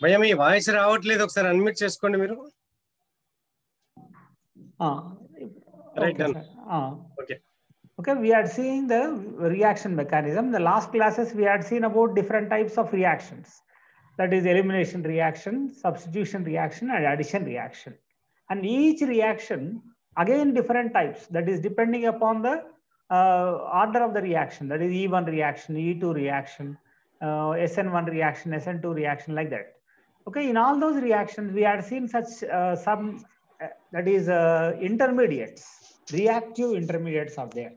భయ్యా మీ వాయిస్ రావట్లేదు, ఒకసారి అన్మ్యూట్ చేసుకోండి మీరు. Right, done. Okay. Okay, we are seeing the reaction mechanism. The last classes we had seen about different types of reactions. That is elimination reaction, substitution reaction, and addition reaction. And each reaction, again different types. That is depending upon the order of the reaction. That is E1 reaction, E2 reaction, SN1 reaction, SN2 reaction, like that. Okay, in all those reactions, we had seen such some that is intermediates, reactive intermediates are there.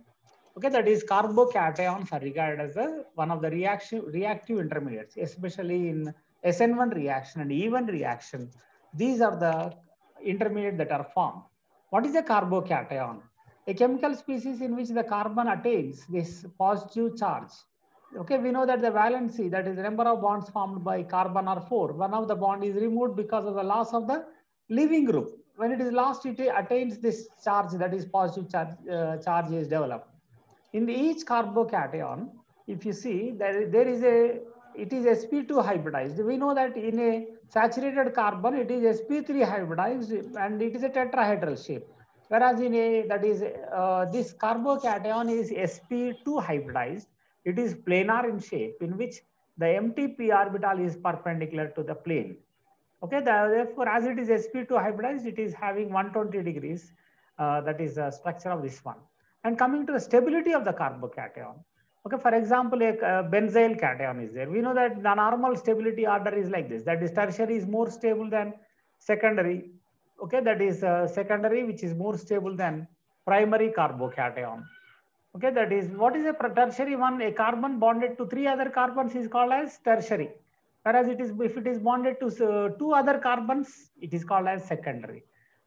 Okay, that is carbocations are regarded as one of the reactive intermediates, especially in SN1 reaction and E1 reaction. These are the intermediates that are formed. What is a carbocation? A chemical species in which the carbon attains this positive charge. Okay, we know that the valency, that is the number of bonds formed by carbon, are 4. One of the bond is removed because of the loss of the leaving group. When it is lost, it attains this charge, that is positive charge is developed. In each carbocation, if you see, there is it is sp2 hybridized. We know that in a saturated carbon, it is sp3 hybridized and it is a tetrahedral shape. Whereas in this carbocation is sp2 hybridized. It is planar in shape, in which the empty p orbital is perpendicular to the plane. Okay, therefore, as it is sp2 hybridized, it is having 120 degrees. That is the structure of this one. And coming to the stability of the carbocation. Okay, for example, a benzyl cation is there. We know that the normal stability order is like this. That is tertiary is more stable than secondary. Okay, that is secondary, which is more stable than primary carbocation. Okay, that is, what is a tertiary one? A carbon bonded to 3 other carbons is called as tertiary. Whereas it is, if it is bonded to 2 other carbons, it is called as secondary.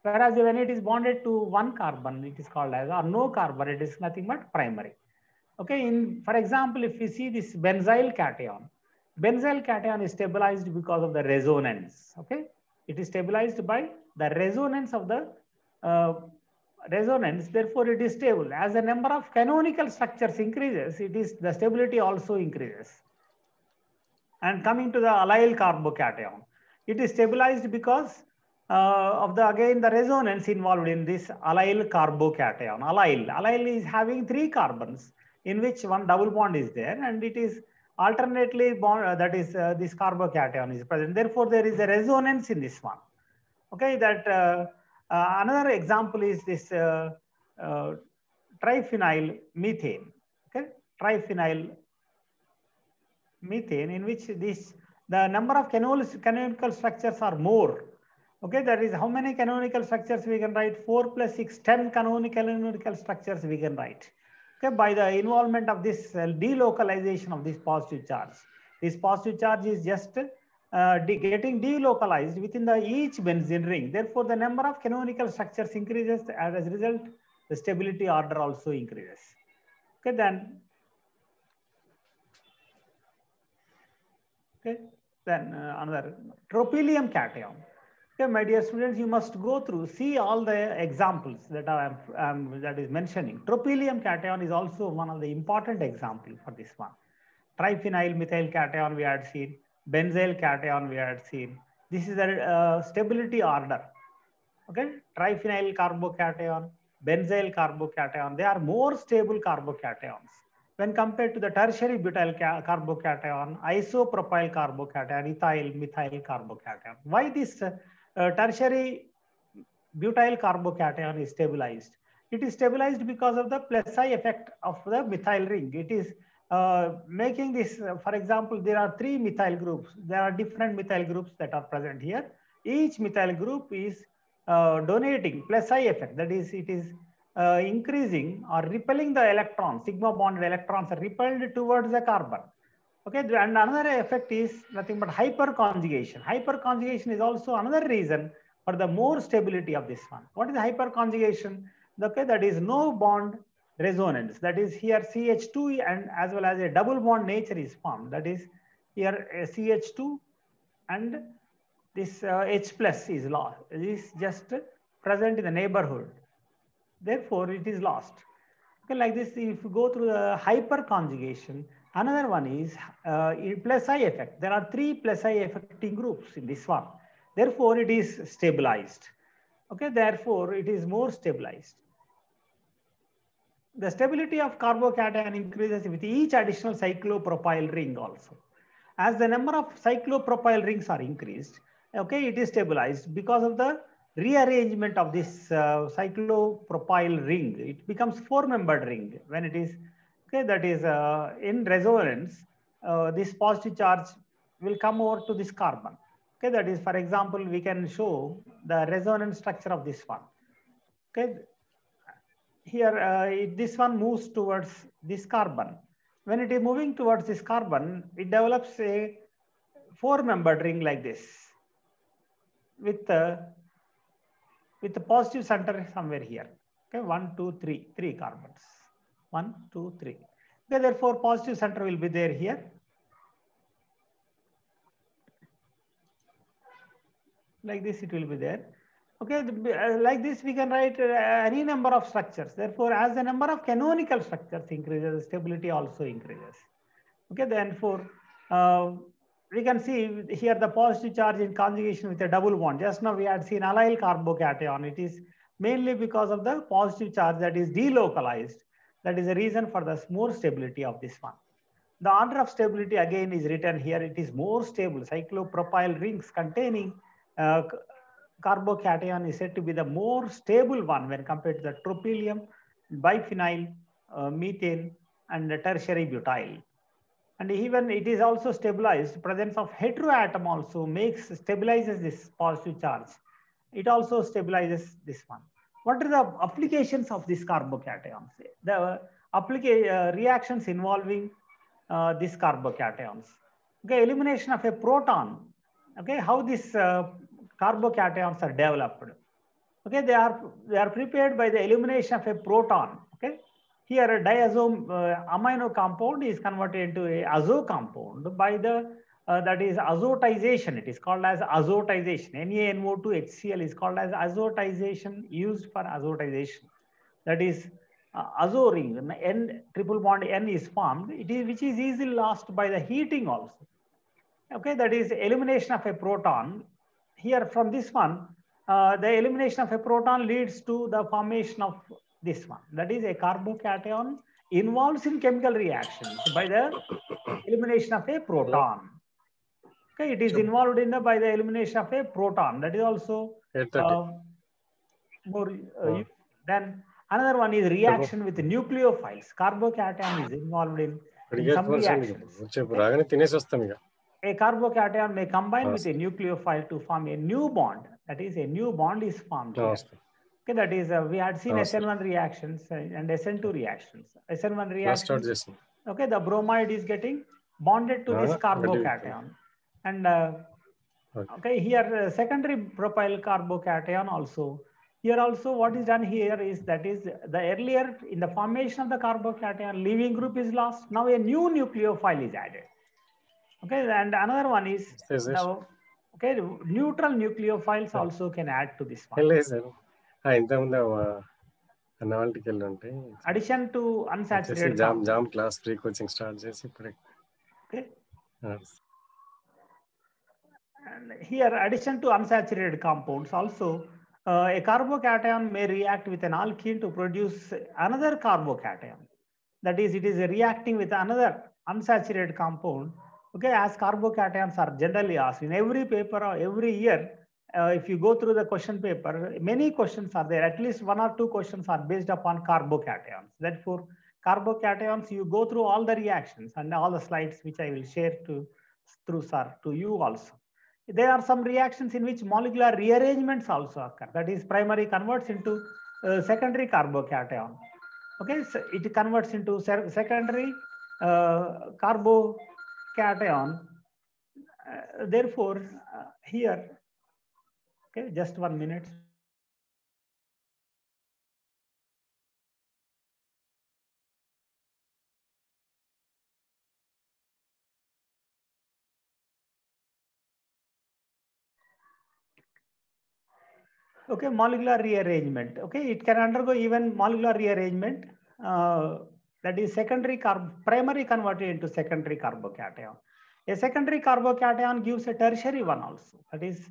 Whereas when it is bonded to 1 carbon, it is called as, or no carbon, it is nothing but primary. Okay, for example, if we see this benzyl cation is stabilized because of the resonance. Okay, it is stabilized by the resonance of the resonance. Therefore, it is stable. As the number of canonical structures increases, the stability also increases. And coming to the allyl carbocation, it is stabilized because of the resonance involved in this allyl carbocation. Allyl is having 3 carbons, in which one double bond is there, and it is alternately bond, that is this carbocation is present. Therefore, there is a resonance in this one. Okay, that another example is this triphenyl methane. Okay, triphenyl methane, in which the number of canonical structures are more. Okay, that is how many canonical structures we can write? 4 plus 6, 10 canonical structures we can write. Okay, by the involvement of this delocalization of this positive charge. This positive charge is just getting delocalized within each benzene ring. Therefore, the number of canonical structures increases, and as a result, the stability order also increases. Okay, then another tropylium cation. Okay, my dear students, you must go through, see all the examples that that is mentioning. Tropylium cation is also one of the important example for this one. Triphenyl methyl cation we had seen, benzyl cation we had seen. This is the stability order. Okay, triphenyl carbocation, benzyl carbocation, they are more stable carbocations when compared to the tertiary butyl carbocation, isopropyl carbocation, ethyl methyl carbocation. Why this tertiary butyl carbocation is stabilized? It is stabilized because of the plus I effect of the methyl ring. It is making this, for example, there are 3 methyl groups. There are different methyl groups that are present here. Each methyl group is donating plus I effect. That is, it is increasing or repelling the electrons. Sigma bonded electrons are repelled towards the carbon. Okay, and another effect is nothing but hyperconjugation. Hyperconjugation is also another reason for the more stability of this one. What is hyperconjugation? Okay, that is no bond resonance. That is, here CH2 and as well as a double bond nature is formed. That is, here CH2 and this H plus is lost. It is just present in the neighborhood. Therefore, it is lost. Okay, like this, if you go through the hyperconjugation, Another one is plus I effect. There are 3 plus I affecting groups in this one. Therefore, it is stabilized. Okay, therefore, it is more stabilized. The stability of carbocation increases with each additional cyclopropyl ring also. As the number of cyclopropyl rings are increased, okay, it is stabilized because of the rearrangement of this cyclopropyl ring. It becomes 4-membered ring when it is, okay, that is in resonance, this positive charge will come over to this carbon. Okay, that is, for example, we can show the resonance structure of this one. Okay, here this one moves towards this carbon. When it is moving towards this carbon, it develops a 4-membered ring like this with the positive center somewhere here. Okay, 1, 2, 3, 3 carbons. 1, 2, 3. Okay, therefore, positive center will be there here. Like this, it will be there. Okay, like this, we can write any number of structures. Therefore, as the number of canonical structures increases, stability also increases. Okay, therefore, we can see here the positive charge in conjugation with a double bond. Just now we had seen allyl carbocation. It is mainly because of the positive charge that is delocalized. That is the reason for the more stability of this one. The order of stability again is written here. It is more stable. Cyclopropyl rings containing carbocation is said to be the more stable one when compared to the tropylium, biphenyl, methane, and tertiary butyl. And even it is also stabilized. Presence of heteroatom also stabilizes this positive charge. It also stabilizes this one. What are the applications of this carbocations? The reactions involving these carbocations. Okay, elimination of a proton. Okay, how these carbocations are developed. Okay, they are prepared by the elimination of a proton. Okay, here a diazo amino compound is converted into a azo compound by the that is azotization. It is called as azotization. NaNO2HCl is called as azotization, used for azotization. That is azo ring, N triple bond N is formed. It is which is easily lost by the heating also. Okay, that is elimination of a proton. Here from this one, the elimination of a proton leads to the formation of this one. That is a carbocation involves in chemical reactions by the elimination of a proton. Okay, it is involved in by the elimination of a proton. That is also more then another one is reaction with nucleophiles. Carbocation is involved in some reactions. Okay? A carbocation may combine with a nucleophile to form a new bond. That is, a new bond is formed here. Okay, that is, we had seen SN1 reactions and SN2 reactions. SN1 reactions. Okay, the bromide is getting bonded to this carbocation. And okay, here secondary propyl carbocation also. Here also what is done here is that is the earlier in the formation of the carbocation leaving group is lost. Now a new nucleophile is added. Okay, and another one is now, okay, neutral nucleophiles also can add to this one. Addition to unsaturated jam class pre coaching start chesi ippude. Okay. And here addition to unsaturated compounds also a carbocation may react with an alkene to produce another carbocation. That is, it is reacting with another unsaturated compound. Okay, as carbocations are generally asked in every paper or every year, if you go through the question paper, many questions are there. At least 1 or 2 questions are based upon carbocations. Therefore, carbocations, you go through all the reactions and all the slides which I will share to you also. There are some reactions in which molecular rearrangements also occur. That is, primary converts into secondary carbocation. Okay, so it converts into secondary carbocation. Therefore, here, okay, just 1 minute. Okay, molecular rearrangement. Okay, it can undergo even molecular rearrangement. That is primary converted into secondary carbocation. A secondary carbocation gives a tertiary one also. That is,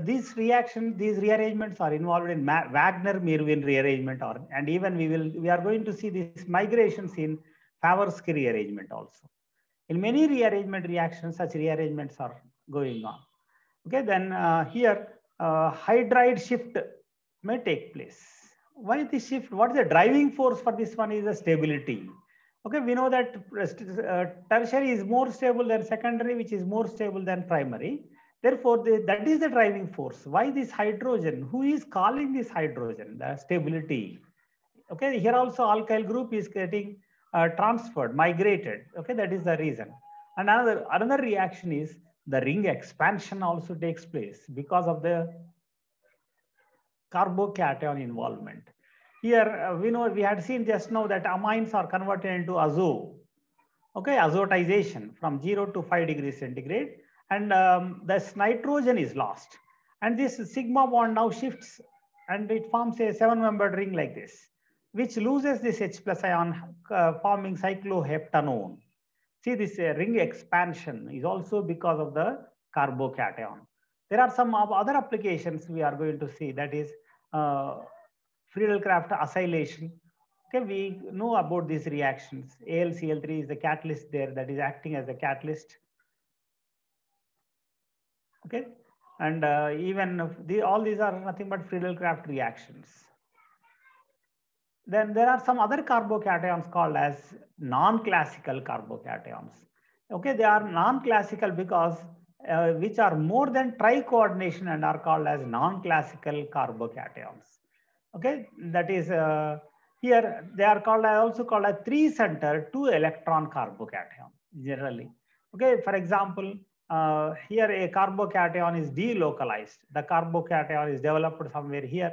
these rearrangements are involved in Wagner-Merwin rearrangement, and even we are going to see these migrations in Favorsky rearrangement also. In many rearrangement reactions, such rearrangements are going on. Okay, then here hydride shift may take place. Why this shift? What is the driving force for this one? Is the stability. Okay, we know that tertiary is more stable than secondary, which is more stable than primary. Therefore, that is the driving force. Why this hydrogen? Who is calling this hydrogen? The stability. Okay, here also alkyl group is getting transferred, migrated. Okay, that is the reason. And another reaction is the ring expansion also takes place because of the carbocation involvement. Here we know, we had seen just now that amines are converted into azo. Okay, azotization from 0 to 5 degrees centigrade, and this nitrogen is lost. And this sigma bond now shifts and it forms a 7-membered ring like this, which loses this H plus ion, forming cycloheptanone. See, this ring expansion is also because of the carbocation. There are some other applications we are going to see, that is Friedel-Crafts acylation. Okay, we know about these reactions. AlCl3 is the catalyst there that is acting as a catalyst. Okay, and even all these are nothing but Friedel-Crafts reactions. Then there are some other carbocations called as non-classical carbocations. Okay, they are non-classical because which are more than tri-coordination and are called as non-classical carbocations. Okay, that is here they are also called a 3-center 2-electron carbocation generally. Okay, for example, here a carbocation is delocalized. The carbocation is developed somewhere here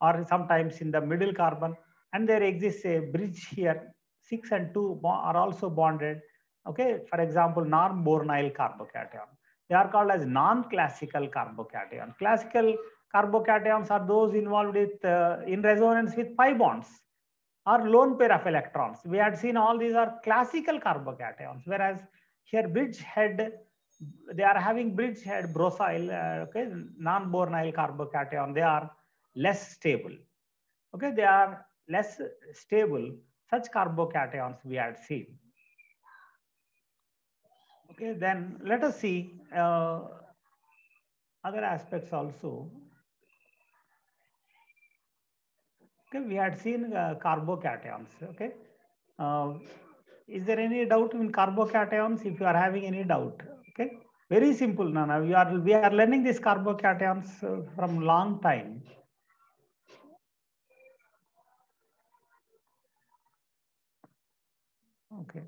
or sometimes in the middle carbon, and there exists a bridge here. 6 and 2 are also bonded. Okay, for example, norm-boronyl carbocation. They are called as non-classical carbocation. Classical carbocations are those involved with in resonance with pi bonds or lone pair of electrons. We had seen all these are classical carbocations, whereas here bridgehead, they are having bridgehead brosyl, okay, non-boronyl carbocation. They are less stable. Okay, they are less stable. Such carbocations we had seen. Okay, then let us see other aspects also. Okay, we had seen carbocations. Okay, is there any doubt in carbocations? If you are having any doubt, okay, very simple. Nana, we are learning these carbocations from long time. Okay.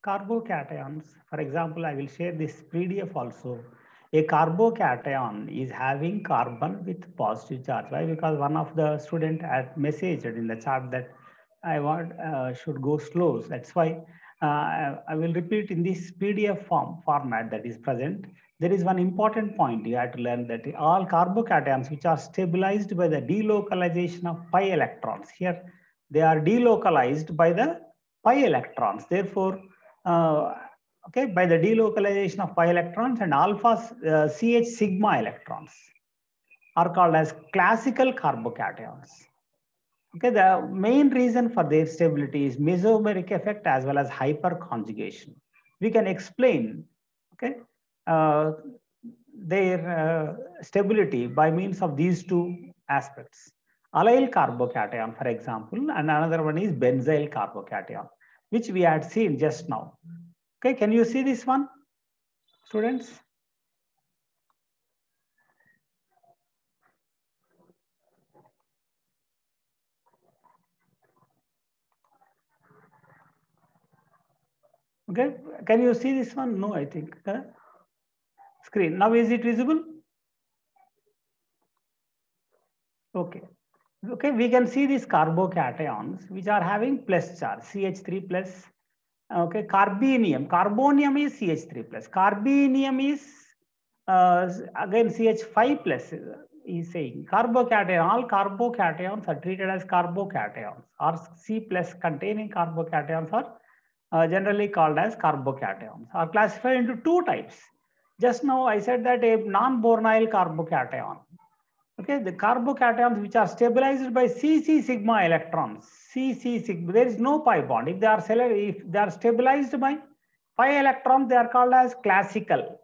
Carbocations, for example, I will share this PDF also. A carbocation is having carbon with positive charge. Why? Because one of the student had messaged in the chat that I want should go slow. That's why I will repeat in this PDF format that is present. There is one important point you have to learn, that all carbocations which are stabilized by the delocalization of pi electrons, here they are delocalized by the pi electrons. Therefore, okay, by the delocalization of pi electrons and alpha CH sigma electrons are called as classical carbocations. Okay, the main reason for their stability is mesomeric effect as well as hyperconjugation. We can explain, okay, their stability by means of these two aspects. Allyl carbocation, for example, and another one is benzyl carbocation, which we had seen just now. Okay, can you see this one, students? Okay, can you see this one? No, I think. Screen. Now, is it visible? Okay. Okay, we can see these carbocations which are having plus charge, CH3 plus Okay, carbenium. Carbonium is CH3 plus. Carbenium is again CH5 plus. Is saying carbocation. All carbocations are treated as carbocations, or C plus containing carbocations are generally called as carbocations. Are classified into two types. Just now I said that a non-Bourneil carbocation. Okay, the carbocations which are stabilized by Cc sigma electrons, Cc sigma, there is no pi bond. If they are stabilized by pi electrons, they are called as classical.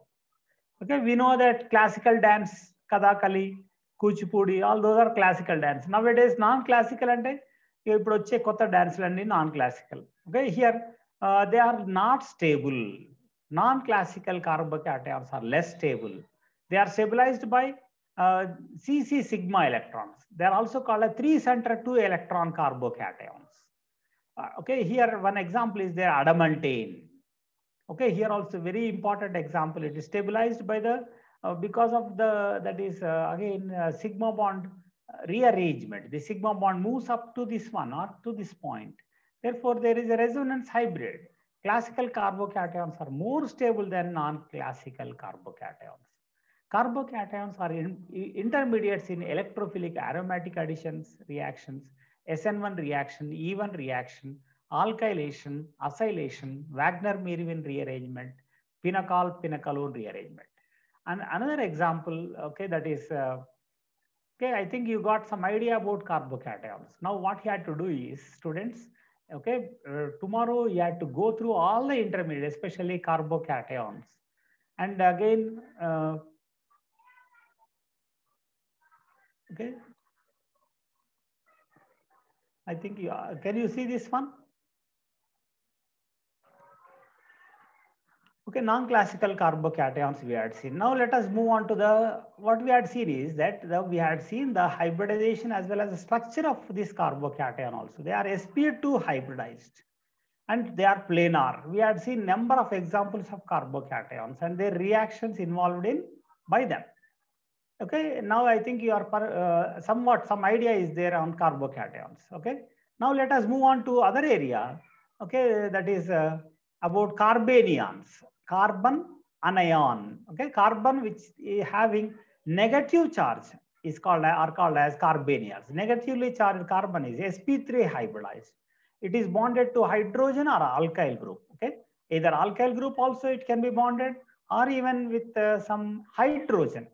Okay, we know that classical dance, Kathakali, Kuchipudi, all those are classical dance. Nowadays, non-classical ante ippudu వచ్చే కొత్త డాన్స్లు అన్ని non-classical. Okay, here they are not stable. Non-classical carbocations are less stable. They are stabilized by Cc sigma electrons. They are also called a 3-center 2-electron carbocations. Okay, here one example is there, adamantane. Okay, here also very important example. It is stabilized by the because of the that is again sigma bond rearrangement. The sigma bond moves up to this one or to this point. Therefore, there is a resonance hybrid. Classical carbocations are more stable than non-classical carbocations. Carbocations are intermediates in electrophilic aromatic additions reactions, SN1 reaction, E1 reaction, alkylation, acylation, Wagner-Merewin rearrangement, pinacol-pinacalone rearrangement. And another example, okay, that is, okay, I think you got some idea about carbocations. Now what you had to do is, students, okay, tomorrow you had to go through all the intermediates, especially carbocations. And again, okay, I think you can you see this one? Okay, non-classical carbocations we had seen. Now let us move on to what we had seen is that we had seen the hybridization as well as the structure of this carbocation also. They are sp2 hybridized and they are planar. We had seen number of examples of carbocations and their reactions involved in by them. Okay, now I think you are somewhat some idea is there on carbocations. Okay, now let us move on to other area. Okay, that is about carbanions. Carbon anion. Okay, carbon which is having negative charge is called as carbanions. Negatively charged carbon is sp3 hybridized. It is bonded to hydrogen or alkyl group. Okay, either alkyl group also it can be bonded, or even with some hydrogen.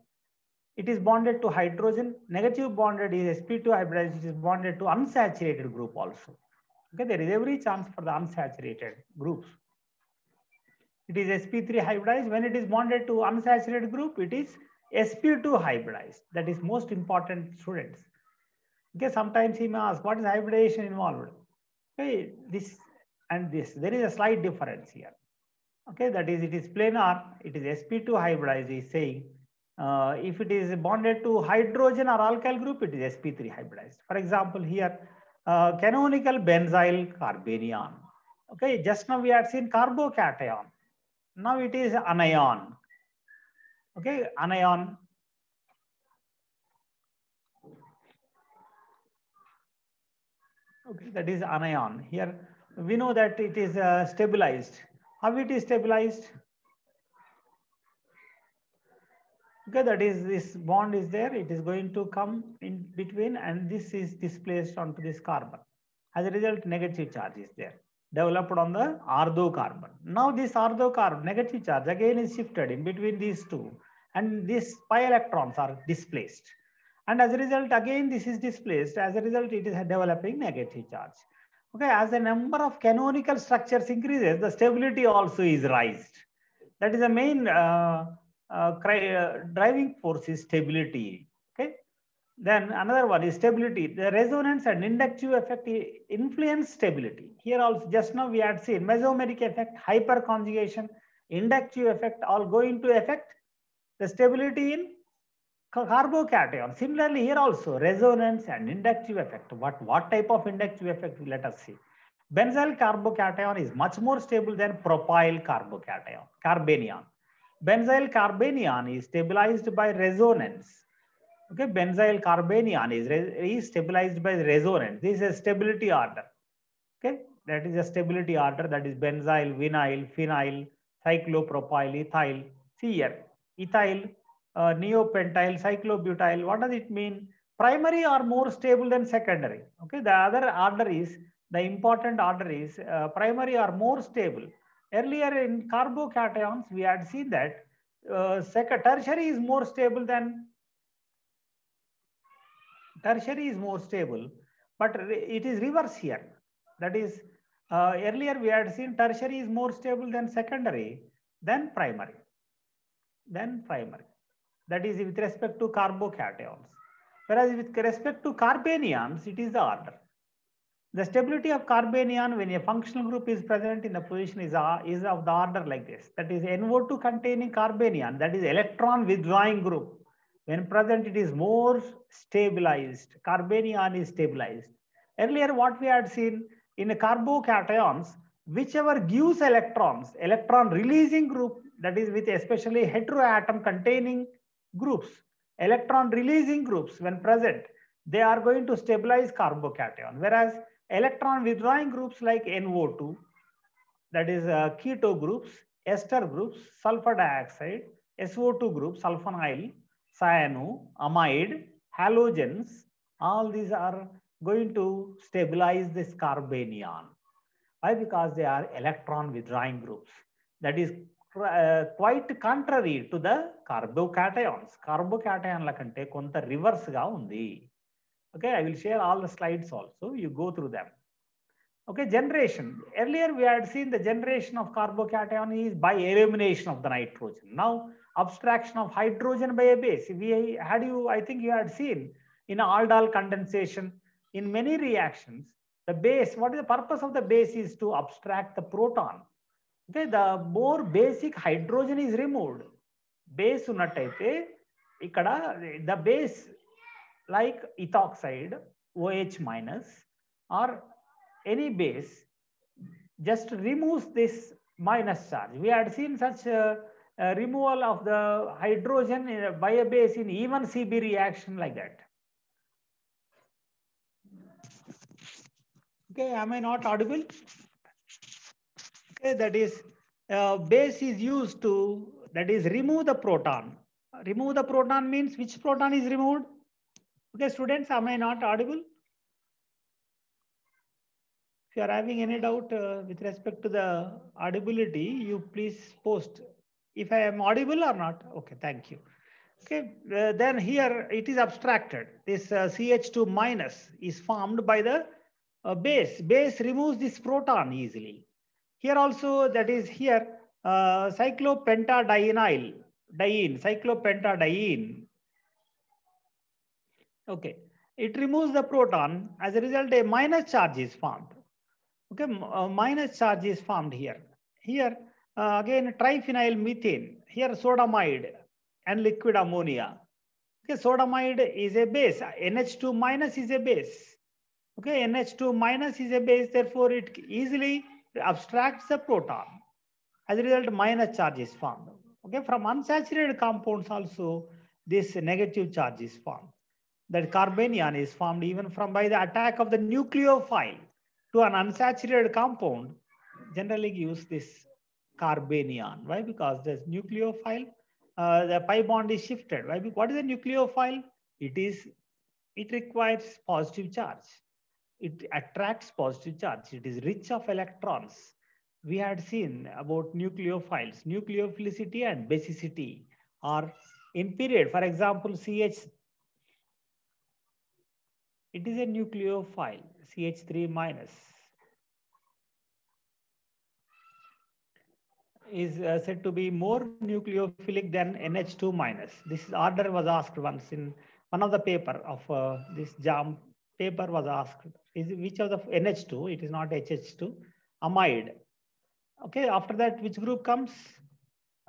It is bonded to hydrogen. Negative bonded is sp2 hybridized. It is bonded to unsaturated group also. Okay, there is every chance for the unsaturated groups. It is sp3 hybridized. When it is bonded to unsaturated group, it is sp2 hybridized. That is most important, students. Okay, sometimes he may ask, what is hybridization involved? Okay, this and this. There is a slight difference here. Okay, that is, it is planar. It is sp2 hybridized. Is saying if it is bonded to hydrogen or alkyl group, it is sp3 hybridized. For example, here canonical benzyl carbanion. Okay, just now we had seen carbocation. Now it is anion. Okay, anion. Okay, that is anion. Here we know that it is stabilized. How it is stabilized? Okay, that is this bond is there. It is going to come in between, and this is displaced onto this carbon. As a result, negative charge is there, developed on the ortho carbon. Now this ortho carbon negative charge again is shifted in between these two, and these pi electrons are displaced. And as a result, again this is displaced. As a result, it is developing negative charge. Okay, as the number of canonical structures increases, the stability also is raised. That is the main driving force is stability. Okay. Then another one is stability. The resonance and inductive effect influence stability. Here also, just now we had seen mesomeric effect, hyperconjugation, inductive effect, all going to affect the stability in carbocation. Similarly, here also resonance and inductive effect. What type of inductive effect? Let us see. Benzyl carbocation is much more stable than propyl carbocation, carbanion. Benzyl carbanion is stabilized by resonance. Okay, benzyl carbanion is stabilized by resonance. This is a stability order. Okay, that is a stability order, that is benzyl, vinyl, phenyl, cyclopropyl, ethyl. See here, ethyl, neopentyl, cyclobutyl. What does it mean? Primary are more stable than secondary. Okay, the other order is, the important order is primary are more stable. Earlier in carbocations, we had seen that tertiary is more stable than but it is reverse here. That is, earlier we had seen tertiary is more stable than secondary, then primary. That is with respect to carbocations. Whereas with respect to carbanions, it is the order. The stability of carbanion when a functional group is present in the position is of the order like this. That is NO2 containing carbanion, that is electron withdrawing group. When present, it is more stabilized. Carbanion is stabilized. Earlier, what we had seen in carbocations, whichever gives electrons, electron releasing group, that is with especially heteroatom containing groups, electron releasing groups when present, they are going to stabilize carbocation. Whereas electron withdrawing groups like NO2, that is keto groups, ester groups, sulfur dioxide, SO2 groups, sulfonyl, cyano, amide, halogens, all these are going to stabilize this carbanion. Why? Because they are electron withdrawing groups. That is quite contrary to the carbocations. Carbocation la kante konta reverse ga undi. Okay, I will share all the slides also. You go through them. Okay, generation. Earlier we had seen the generation of carbocation is by elimination of the nitrogen. Now abstraction of hydrogen by a base. I think you had seen in aldol condensation, in many reactions, the base, what is the purpose of the base is to abstract the proton. Okay, the more basic hydrogen is removed. Base unnataithe, ikkada the base like ethoxide, OH minus, or any base just removes this minus charge. We had seen such removal of the hydrogen by a base in even CB reaction like that. Okay, am I not audible? Okay, that is base is used to, that is remove the proton. Remove the proton means which proton is removed? Okay, students, am I not audible? If you are having any doubt with respect to the audibility, you please post if I am audible or not. Okay, thank you. Okay, then here it is abstracted. This CH2 minus is formed by the base. Base removes this proton easily. Here also, that is here cyclopentadiene. Okay, it removes the proton. As a result, a minus charge is formed. Okay, minus charge is formed here. Here again triphenyl methane. Here sodamide and liquid ammonia. Okay, sodamide is a base. NH2 minus is a base. Okay, NH2 minus is a base. Therefore, it easily abstracts the proton. As a result, minus charge is formed. Okay, from unsaturated compounds also this negative charge is formed. That carbanion is formed even from by the attack of the nucleophile to an unsaturated compound, generally gives this carbanion. Why? Because the nucleophile, the pi bond is shifted. Why? What is a nucleophile? It requires positive charge. It attracts positive charge. It is rich of electrons. We had seen about nucleophiles. Nucleophilicity and basicity are in period. For example, CH, it is a nucleophile, CH3 minus is said to be more nucleophilic than NH2 minus. This order was asked once in one of the paper of this JAM paper was asked, is which of the NH2, it is not HH2, amide. Okay, after that, which group comes?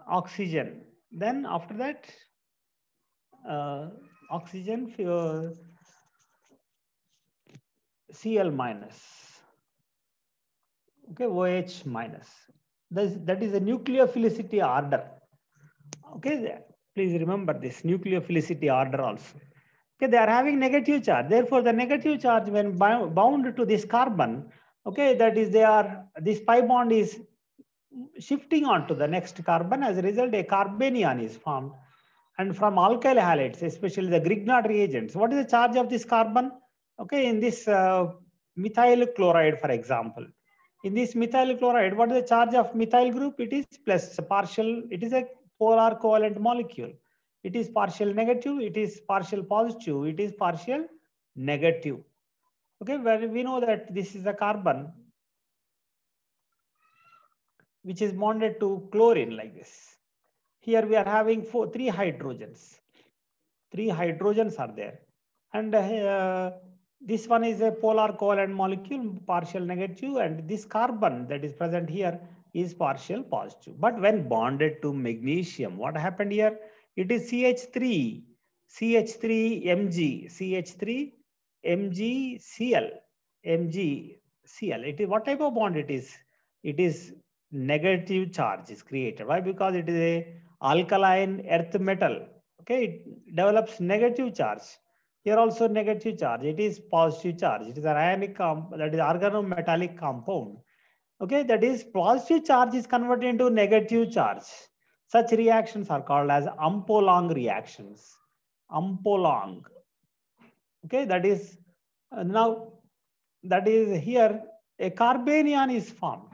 Oxygen. Then after that, oxygen, Cl minus. Okay, OH minus. That is a nucleophilicity order. Okay, please remember this nucleophilicity order also. Okay, they are having negative charge. Therefore, the negative charge when bound to this carbon Okay, that is this pi bond is shifting on to the next carbon. As a result, a carbanion is formed. And from alkyl halides, especially the Grignard reagents, what is the charge of this carbon? Okay, in this methyl chloride, for example. In this methyl chloride, what is the charge of methyl group? It is plus partial, it is a polar covalent molecule. It is partial negative, it is partial positive, it is partial negative. Okay, well, we know that this is a carbon which is bonded to chlorine like this. Here we are having three hydrogens. Three hydrogens are there. And this one is a polar covalent molecule, partial negative, and this carbon that is present here is partial positive. But when bonded to magnesium, what happened here? It is CH3, CH3Mg, CH3 MgCl, MgCl. It is what type of bond it is? It is negative charge is created. Why? Because it is a alkaline earth metal. Okay, it develops negative charge. Here also negative charge. It is positive charge. It is an ionic that is organometallic compound. Okay, that is positive charge is converted into negative charge. Such reactions are called as Ampolong reactions. Ampolong. Okay, that is now that is here a carbanion is formed.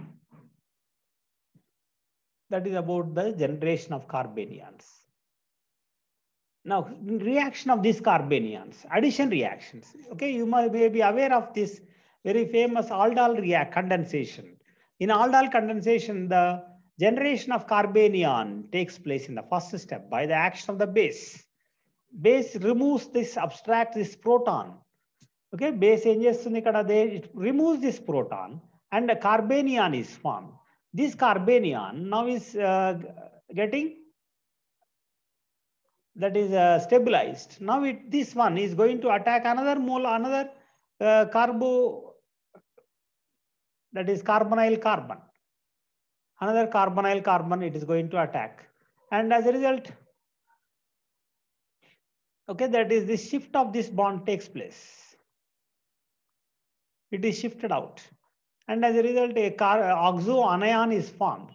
That is about the generation of carbanions. Now, reaction of these carbanions, addition reactions. Okay, you may be aware of this very famous aldol condensation. In aldol condensation, the generation of carbanion takes place in the first step by the action of the base. Base removes this, abstracts this proton. Okay, base it removes this proton and a carbanion is formed. This carbanion now is getting that is stabilized. Now this one is going to attack another carbo, that is carbonyl carbon. Another carbonyl carbon it is going to attack. And as a result, okay, that is the shift of this bond takes place. It is shifted out. And as a result, a oxo anion is formed.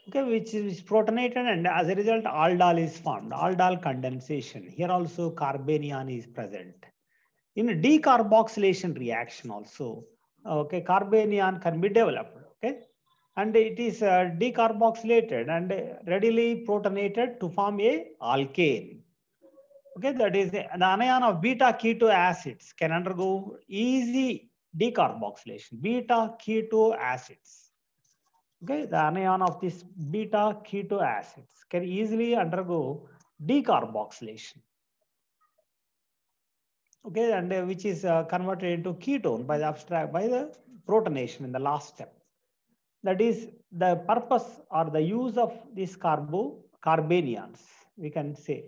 Okay, which is protonated, and as a result, aldol is formed. Aldol condensation. Here also carbanion is present. In a decarboxylation reaction also, okay, carbanion can be developed. Okay, and it is decarboxylated and readily protonated to form a alkane. Okay, that is the anion of beta keto acids can undergo easy decarboxylation. Beta keto acids. Okay, the anion of this beta keto acids can easily undergo decarboxylation. Okay, and which is converted into ketone by the protonation in the last step. That is the purpose or the use of these carbanions, we can say.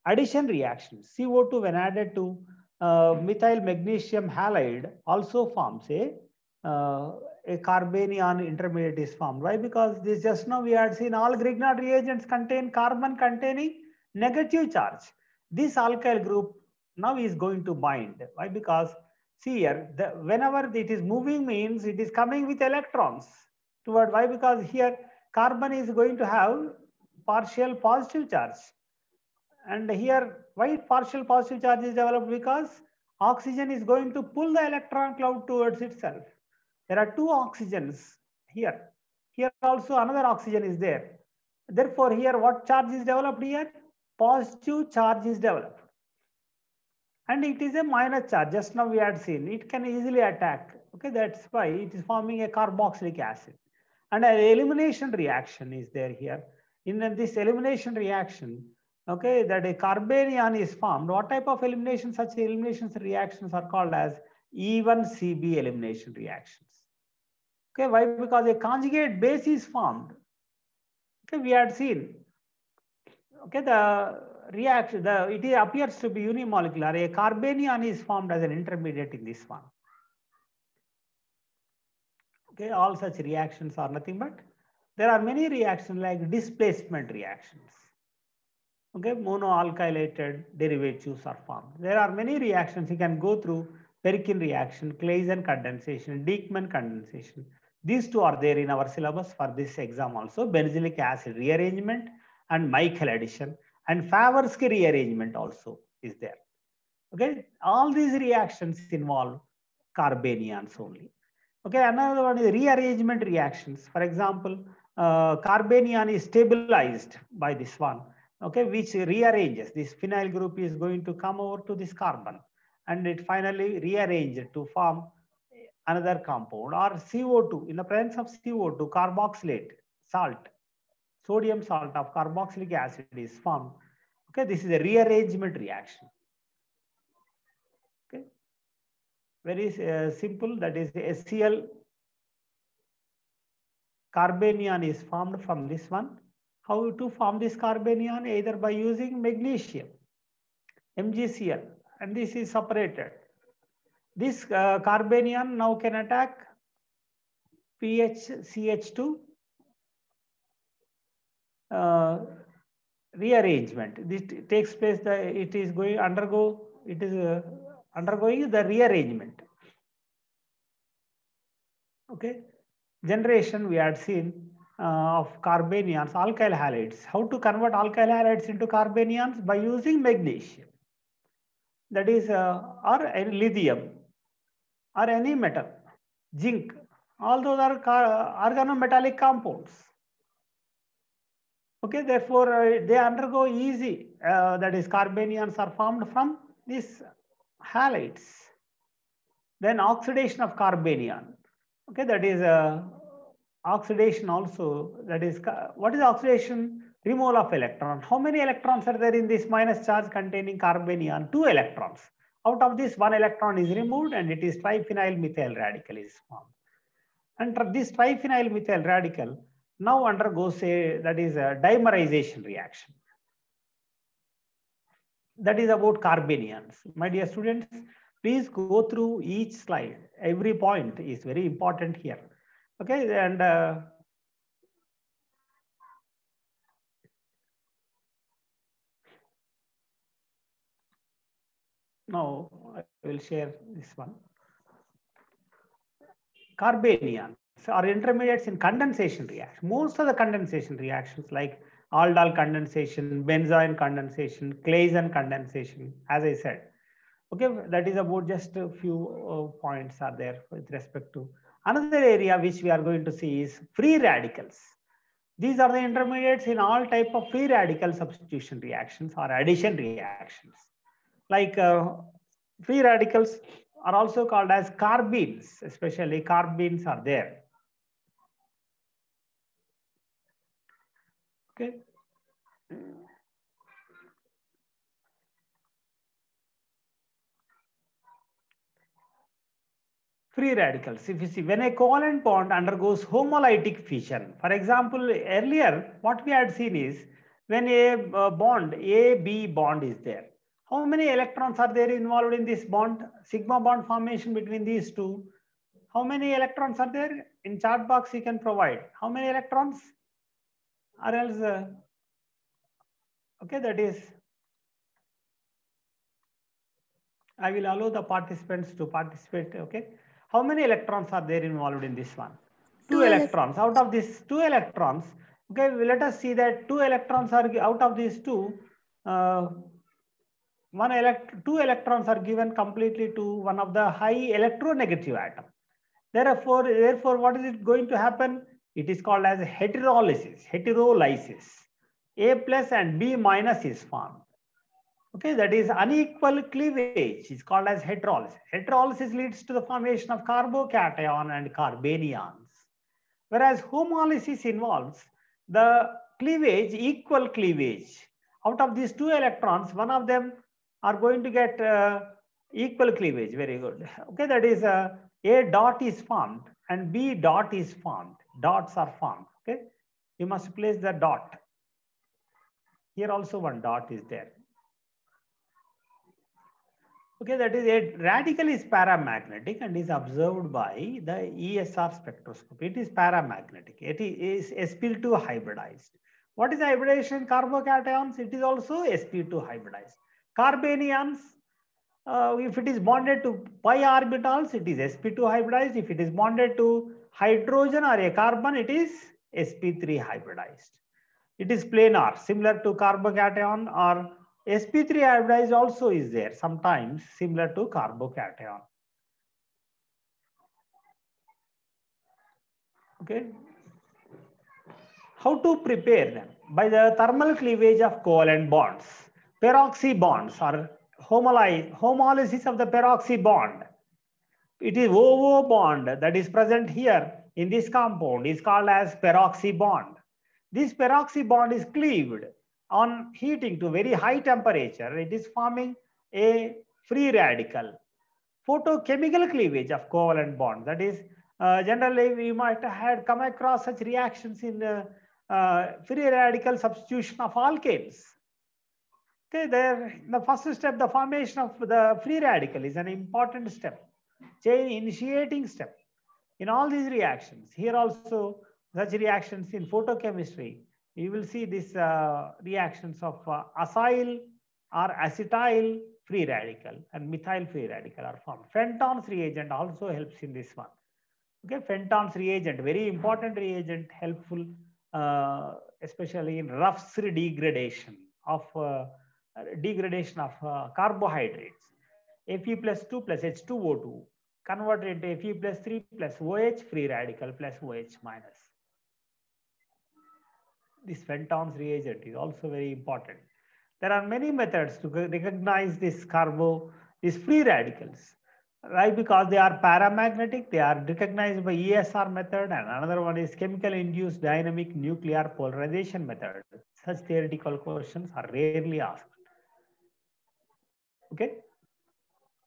Addition reactions. CO2 when added to methyl magnesium halide also forms a carbanion intermediate is formed. Why? Because this just now we had seen all Grignard reagents contain carbon containing negative charge. This alkyl group now is going to bind. Why? Because see here, whenever it is moving means it is coming with electrons toward. Why? Because here carbon is going to have partial positive charge. And here, why partial positive charge is developed? Because oxygen is going to pull the electron cloud towards itself. There are two oxygens here. Here also another oxygen is there. Therefore, here what charge is developed here? Positive charge is developed. And it is a minus charge. Just now we had seen. It can easily attack. Okay, that's why it is forming a carboxylic acid. And an elimination reaction is there here. In this elimination reaction, okay, that a carbanion is formed. What type of elimination? Such elimination reactions are called as E1CB elimination reactions. Okay, why? Because a conjugate base is formed. Okay, we had seen. Okay, the reaction, it appears to be unimolecular. A carbanion is formed as an intermediate in this one. Okay, all such reactions are nothing but there are many reactions like displacement reactions. Okay, monoalkylated derivatives are formed. There are many reactions you can go through. Perkin reaction, Claisen condensation, Dieckmann condensation. These two are there in our syllabus for this exam also. Benzoic acid rearrangement and Michael addition, and Favorsky rearrangement also is there. Okay, all these reactions involve carbanions only. Okay, another one is rearrangement reactions. For example, carbanion is stabilized by this one, okay, which rearranges. This phenyl group is going to come over to this carbon, and it finally rearranged to form another compound, or CO2. In the presence of CO2, carboxylate salt, sodium salt of carboxylic acid is formed. Okay, this is a rearrangement reaction. Okay, very simple. That is HCl carbanion is formed from this one. How to form this carbanion? Either by using magnesium, MgCl, and this is separated. This carbanion now can attack PHCH2 rearrangement. This takes place. It is undergoing the rearrangement. Okay, generation we had seen of carbanions, alkyl halides. How to convert alkyl halides into carbanions? By using magnesium. That is, or lithium, or any metal, zinc. All those are organometallic compounds. Okay, therefore they undergo easy. That is, carbanions are formed from these halides. Then oxidation of carbanion. Okay, that is oxidation also. That is, what is oxidation? Removal of electron. How many electrons are there in this minus charge containing carbanion? 2 electrons. Out of this, 1 electron is removed, and it is triphenyl methyl radical is formed. And this triphenyl methyl radical now undergoes a dimerization reaction. That is about carbanions. My dear students, please go through each slide. Every point is very important here. Okay, and now I will share this one. Carbanions are intermediates in condensation reaction. Most of the condensation reactions, like aldol condensation, benzoin condensation, Claisen condensation, as I said. Okay, that is about just a few points are there with respect to. Another area which we are going to see is free radicals. These are the intermediates in all type of free radical substitution reactions or addition reactions. Like free radicals are also called as carbenes, especially carbenes are there. Okay. Free radicals. If you see, when a covalent bond undergoes homolytic fission, for example, earlier what we had seen is when a bond, A-B bond is there. How many electrons are there involved in this bond? Sigma bond formation between these two. How many electrons are there? In chart box you can provide. How many electrons? Or else, okay, that is, I will allow the participants to participate, okay. How many electrons are there involved in this one? 2 electrons. Out of these 2 electrons, okay, let us see that 2 electrons are out of these 2. 2 electrons are given completely to one of the high electronegative atom. Therefore, what is it going to happen? It is called as heterolysis. Heterolysis. A plus and B minus is formed. Okay, that is unequal cleavage is called as heterolysis. Heterolysis leads to the formation of carbocation and carbanions. Whereas homolysis involves the cleavage, equal cleavage. Out of these 2 electrons, one of them are going to get equal cleavage. Very good. Okay, that is A dot is formed and B dot is formed. Dots are formed. Okay, you must place the dot. Here also one dot is there. Okay, that is a radical is paramagnetic and is observed by the ESR spectroscopy. It is paramagnetic. It is sp2 hybridized. What is hybridization? Carbocations. It is also sp2 hybridized. Carbanions If it is bonded to pi orbitals, it is sp2 hybridized. If it is bonded to hydrogen or a carbon, it is sp3 hybridized. It is planar, similar to carbocation, or sp3 hybridized also is there, sometimes similar to carbocation. Okay. How to prepare them? By the thermal cleavage of covalent bonds. Peroxy bonds or homolysis of the peroxy bond. It is OO bond that is present here in this compound is called as peroxy bond. This peroxy bond is cleaved on heating to very high temperature. It is forming a free radical. Photochemical cleavage of covalent bond. That is, generally we might have come across such reactions in free radical substitution of alkanes. Okay, there the first step, the formation of the free radical is an important step, chain initiating step in all these reactions. Here also, such reactions in photochemistry, you will see these reactions of acyl or acetyl free radical and methyl free radical are formed. Fenton's reagent also helps in this one. Okay, Fenton's reagent, very important reagent, helpful especially in rough degradation of carbohydrates. Fe plus 2 plus H2O2 converted into Fe plus 3 plus OH free radical plus OH minus. This Fenton's reagent is also very important. There are many methods to recognize these free radicals. Right, because they are paramagnetic, they are recognized by ESR method, and another one is chemical induced dynamic nuclear polarization method. Such theoretical questions are rarely asked. Okay,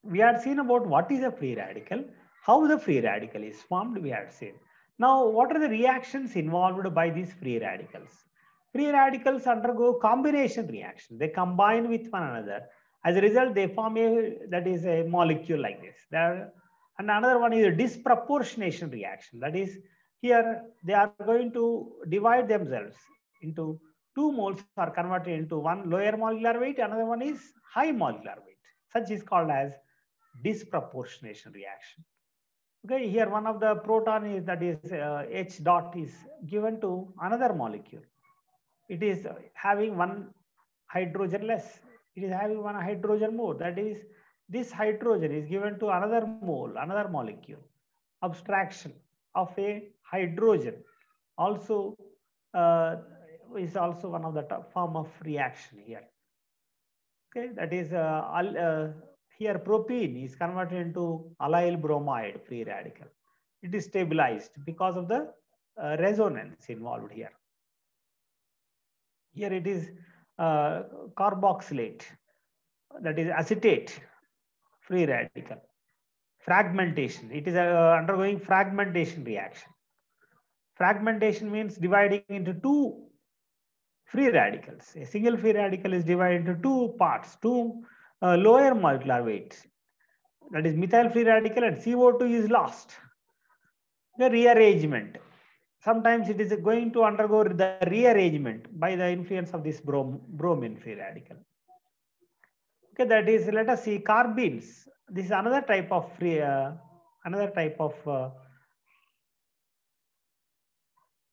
we had seen about what is a free radical, how the free radical is formed, we had seen. Now, what are the reactions involved by these free radicals? Free radicals undergo combination reaction. They combine with one another. As a result, they form a molecule like this. And another one is a disproportionation reaction. That is, here they are going to divide themselves into 2 moles are converted into one lower molecular weight, another one is high molecular weight. Such is called as disproportionation reaction. Okay, here one of the proton is, that is H dot, is given to another molecule. It is having one hydrogen less. It is having one hydrogen more. That is, this hydrogen is given to another mole, another molecule. Abstraction of a hydrogen also is also one of the form of reaction here. Okay, that is here propene is converted into allyl bromide free radical. It is stabilized because of the resonance involved here. Here it is carboxylate, that is acetate free radical. Fragmentation, it is undergoing fragmentation reaction. Fragmentation means dividing into 2 free radicals. A single free radical is divided into 2 parts, 2 lower molecular weights. That is methyl free radical, and CO2 is lost. The rearrangement. Sometimes it is going to undergo the rearrangement by the influence of this bromine free radical. Okay, that is, let us see carbenes. This is another type of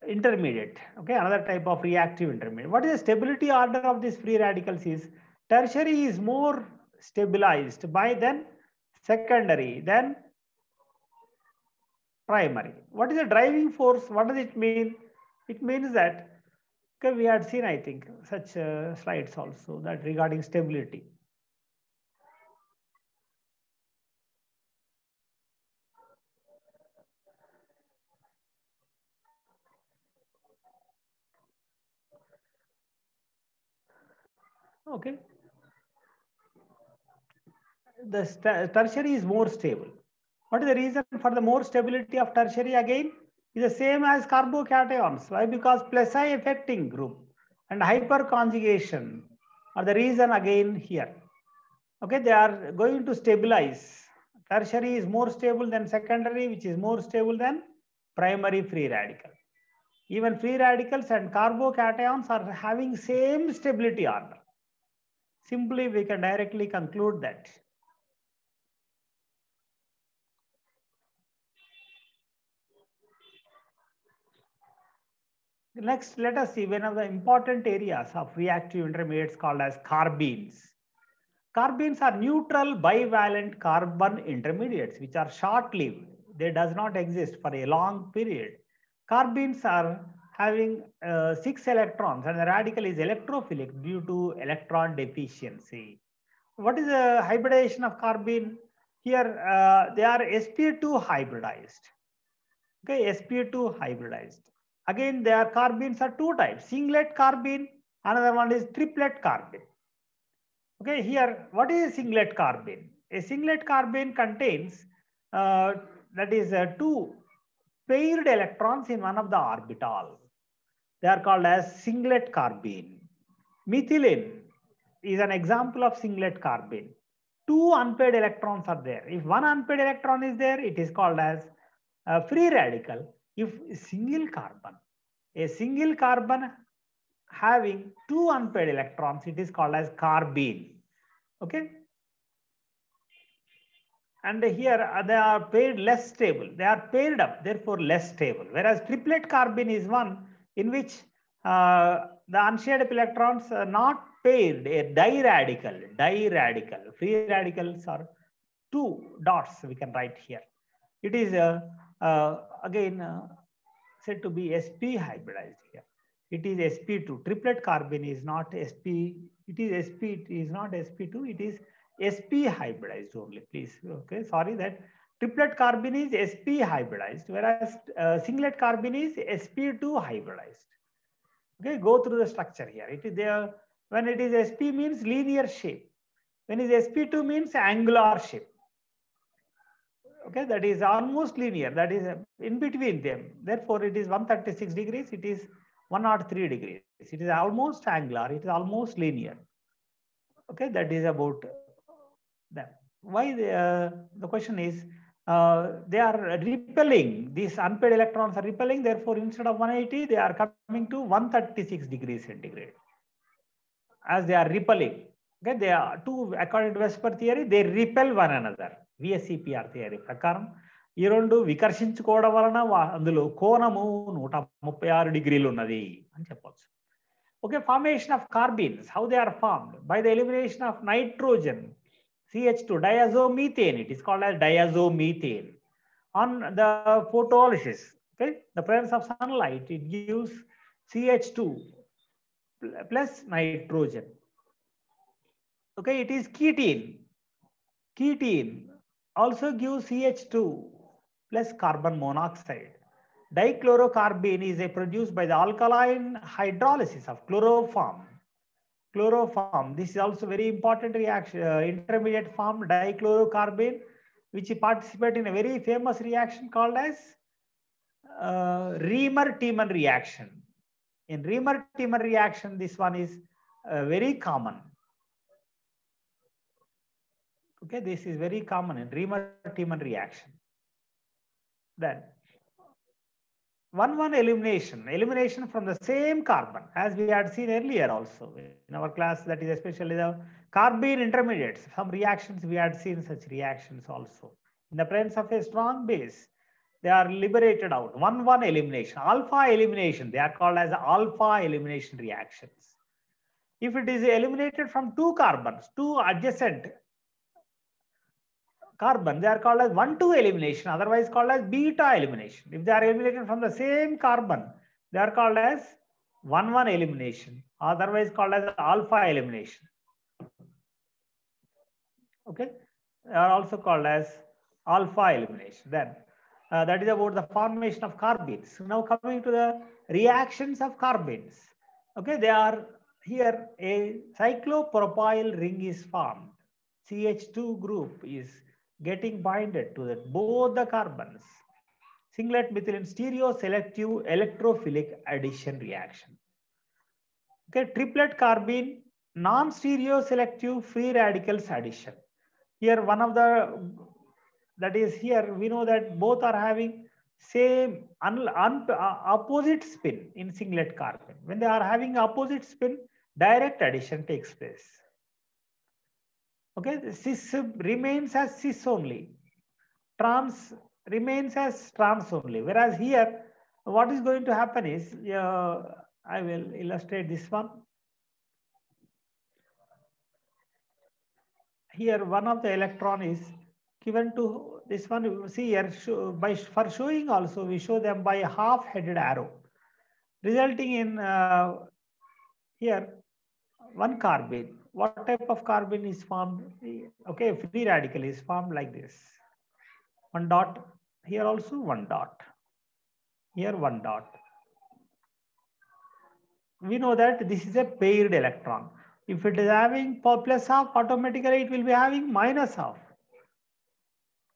intermediate. Okay, another type of reactive intermediate. What is the stability order of these free radicals is tertiary is more stabilized by then secondary, then primary. What is the driving force? What does it mean? It means that, okay, we had seen, I think, such slides also, that regarding stability. Okay. The tertiary is more stable. What is the reason for the more stability of tertiary? Again, is the same as carbocations. Why? Because plus I affecting group and hyperconjugation are the reason again here. Okay, they are going to stabilize. Tertiary is more stable than secondary, which is more stable than primary free radical. Even free radicals and carbocations are having same stability order. Simply, we can directly conclude that Next, let us see one of the important areas of reactive intermediates called as carbenes. Carbenes are neutral bivalent carbon intermediates which are short-lived. They does not exist for a long period. Carbenes are having 6 electrons and the radical is electrophilic due to electron deficiency. What is the hybridization of carbene? Here they are sp2 hybridized. Okay, sp2 hybridized. Again, their carbenes are two types: singlet carbene, another one is triplet carbene. Okay, here, what is a singlet carbene? A singlet carbene contains that is two paired electrons in one of the orbital. They are called as singlet carbene. Methylene is an example of singlet carbene. Two unpaired electrons are there. If one unpaired electron is there, it is called as a free radical. If a single carbon having two unpaired electrons, it is called as carbene. Okay. And here they are paired less stable. They are paired up, therefore less stable. Whereas triplet carbene is one in which the unshared electrons are not paired, a diradical. Free radicals are two dots we can write here. It is again said to be sp hybridized here. It is sp2. Triplet carbene is not sp. It is sp. It is not sp2. It is sp hybridized only. Please, okay. Sorry that triplet carbene is sp hybridized, whereas singlet carbene is sp2 hybridized. Okay, go through the structure here. It is there when it is sp means linear shape. When it is sp2 means angular shape. Okay, that is almost linear. That is in between them. Therefore, it is 136 degrees. It is 103 degrees. It is almost angular. It is almost linear. Okay, that is about them. Why the question is they are repelling. These unpaired electrons are repelling. Therefore, instead of 180, they are coming to 136 degrees centigrade as they are repelling. Okay, they are two, according to Vesper theory, they repel one another. VSEPR theory ప్రకారం ఈ రెండు వికర్షించుకోవడం వలన అందులో కోణము 136 డిగ్రీలు ఉన్నది అని చెప్పొచ్చు. Okay, formation of carbenes, how they are formed? By the elimination of nitrogen, CH2, diazomethane, it is called as diazomethane. On the photolysis, okay, the presence of sunlight, it gives CH2 plus nitrogen. Okay, it is ketene. Ketene also gives CH2 plus carbon monoxide. Dichlorocarbene is produced by the alkaline hydrolysis of chloroform. This is also very important reaction, intermediate form dichlorocarbene, which participate in a very famous reaction called as Reamer-Tiemann reaction. In Reamer-Tiemann reaction, this one is very common. Okay, this is very common in Reamer-Tiemann reaction. Then 1-1 elimination from the same carbon, as we had seen earlier also in our class, that is especially the carbene intermediates. Some reactions we had seen such reactions also. In the presence of a strong base, they are liberated out. 1-1 elimination, alpha elimination, they are called as alpha elimination reactions. If it is eliminated from two carbons, two adjacent carbon, they are called as 1-2 elimination, otherwise called as beta elimination. If they are eliminated from the same carbon, they are called as 1-1 elimination, otherwise called as alpha elimination. Okay, they are also called as alpha elimination. Then that is about the formation of carbenes. Now coming to the reactions of carbenes. Okay, they are here a cyclopropyl ring is formed. CH2 group is getting binded to both the carbons. Singlet methylene stereo selective electrophilic addition reaction. Okay, triplet carbene non-stereo selective free radicals addition. Here one of the, that is here we know that both are having same opposite spin in singlet carbene. When they are having opposite spin, direct addition takes place. Okay, cis remains as cis only, trans remains as trans only, whereas here what is going to happen is, I will illustrate this one. Here, one of the electron is given to this one. You see here, for showing also, we show them by a half-headed arrow, resulting in here one carbon. What type of carbon is formed? Okay, free radical is formed like this. One dot, here also one dot, here one dot. We know that this is a paired electron. If it is having plus half, automatically it will be having minus half.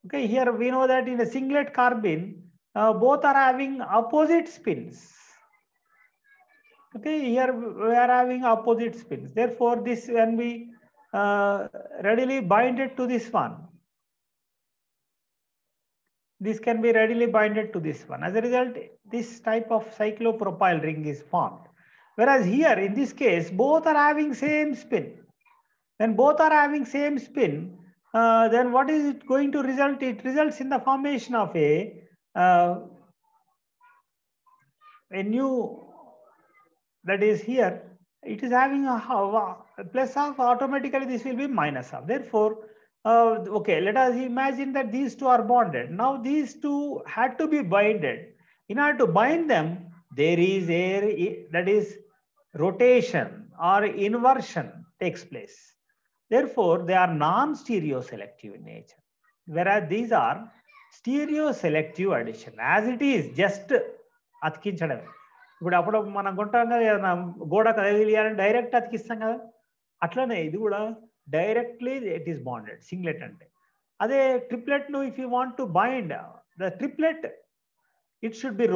Okay, here we know that in a singlet carbon, both are having opposite spins. Okay, here we are having opposite spins. Therefore, this when we readily bind it to this one, this can be readily binded to this one. As a result, this type of cyclopropyl ring is formed. Whereas here, in this case, both are having same spin. When both are having same spin, then what is it going to result? It results in the formation of a new, that is here, it is having a plus half, automatically this will be minus half. Therefore, okay, let us imagine that these two are bonded. Now these two had to be binded. In order to bind them, there is that is rotation or inversion takes place. Therefore, they are non-stereoselective in nature, whereas these are stereo-selective addition. As it is, just అతికించడమే. ఇప్పుడు అప్పుడు మనం కొంటాం కదా, ఏదైనా గోడ కదిలియాలని direct అతికిస్తాం కదా, అట్లనే ఇది కూడా directly it is bonded singlet అంటే. అదే ట్రిప్లెట్ ను if you want to bind the triplet, it should be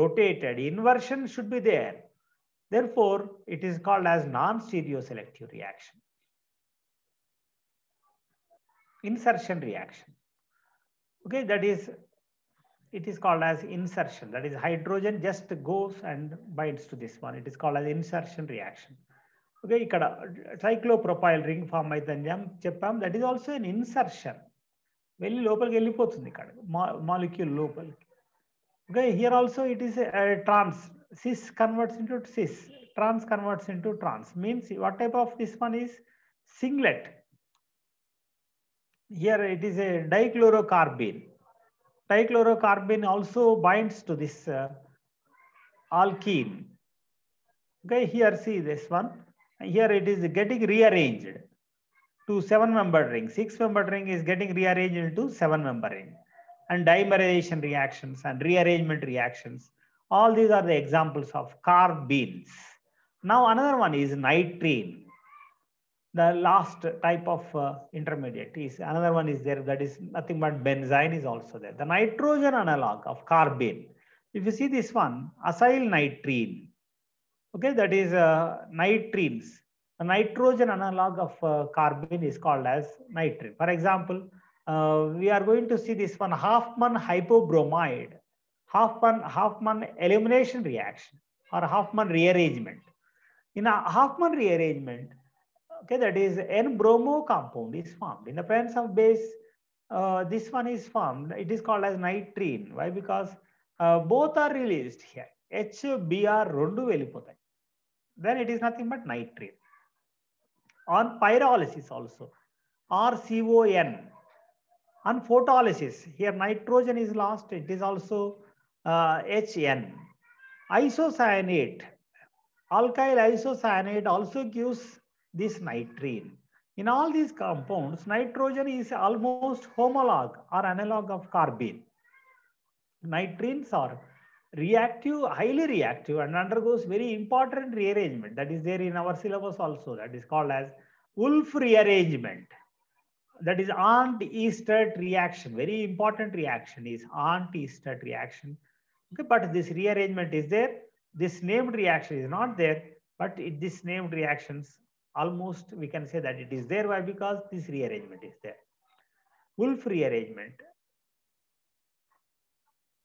rotated, inversion should be there. Therefore, it is called as non-stereoselective reaction. Insertion reaction. Okay, that is, it is called as insertion. That is, hydrogen just goes and binds to this one. It is called as insertion reaction. Okay, ikkada cyclopropyl ring form aitandam cheppam. That is also an insertion. Velli lopaliki vellipotundi ikkada molecule lopaliki. Okay, here also it is a trans. Cis converts into cis. Trans converts into trans. Means what type of this one is? Singlet. Here it is a dichlorocarbene. Dichlorocarbene also binds to this alkene. Okay, here see this one. Here it is getting rearranged to 7-membered ring. 6-membered ring is getting rearranged into 7-membered ring. And dimerization reactions and rearrangement reactions. All these are the examples of carbenes. Now another one is nitrene. The last type of intermediate is another one is there, that is nothing but benzene is also there. The nitrogen analog of carbene. If you see this one, acyl nitrene. Okay, that is nitrines. The nitrogen analog of carbene is called as nitrine. For example, we are going to see this one, Hoffman hypobromide, Hoffman elimination reaction or Hoffman rearrangement. In a Hoffman rearrangement, okay, that is N-bromo compound is formed. In the presence of base, this one is formed. It is called as nitrine. Why? Because both are released here. HBr rendu vellipotayi. Then it is nothing but nitrine. On pyrolysis also, RCON. On photolysis, here nitrogen is lost. It is also HN. Isocyanate, alkyl isocyanate also gives this nitrine. In all these compounds, nitrogen is almost homolog or analog of carbene. Nitrines are reactive, highly reactive, and undergoes very important rearrangement. That is there in our syllabus also. That is called as Wolff rearrangement. That is Arndt-Estert reaction. Very important reaction is Arndt-Estert reaction. Okay, but this rearrangement is there. This named reaction is not there, but this named reactions almost we can say that it is there. Why? Because this rearrangement is there. Wolff rearrangement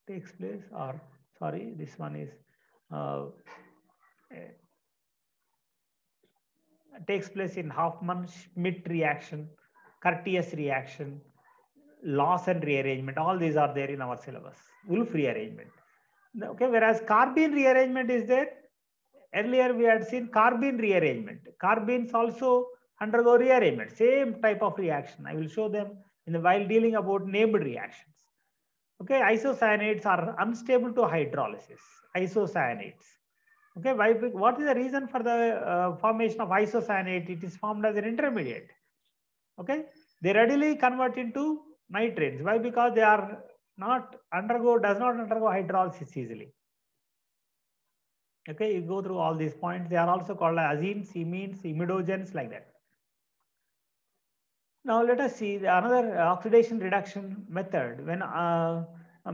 takes place, or sorry, this one is takes place in Hoffman-Schmidt reaction, Curtius reaction, loss and rearrangement. All these are there in our syllabus. Wolff rearrangement. Okay, whereas carbene rearrangement is there. Earlier we had seen carbene rearrangement. Carbenes also undergo rearrangement. Same type of reaction. I will show them in the while dealing about named reactions. Okay, isocyanates are unstable to hydrolysis. Isocyanates. Okay, why? What is the reason for the formation of isocyanate? It is formed as an intermediate. Okay, they readily convert into nitrates. Why? Because they are does not undergo hydrolysis easily. Okay, you go through all these points. They are also called azines, imines, imidogens, like that. Now let us see another oxidation reduction method. When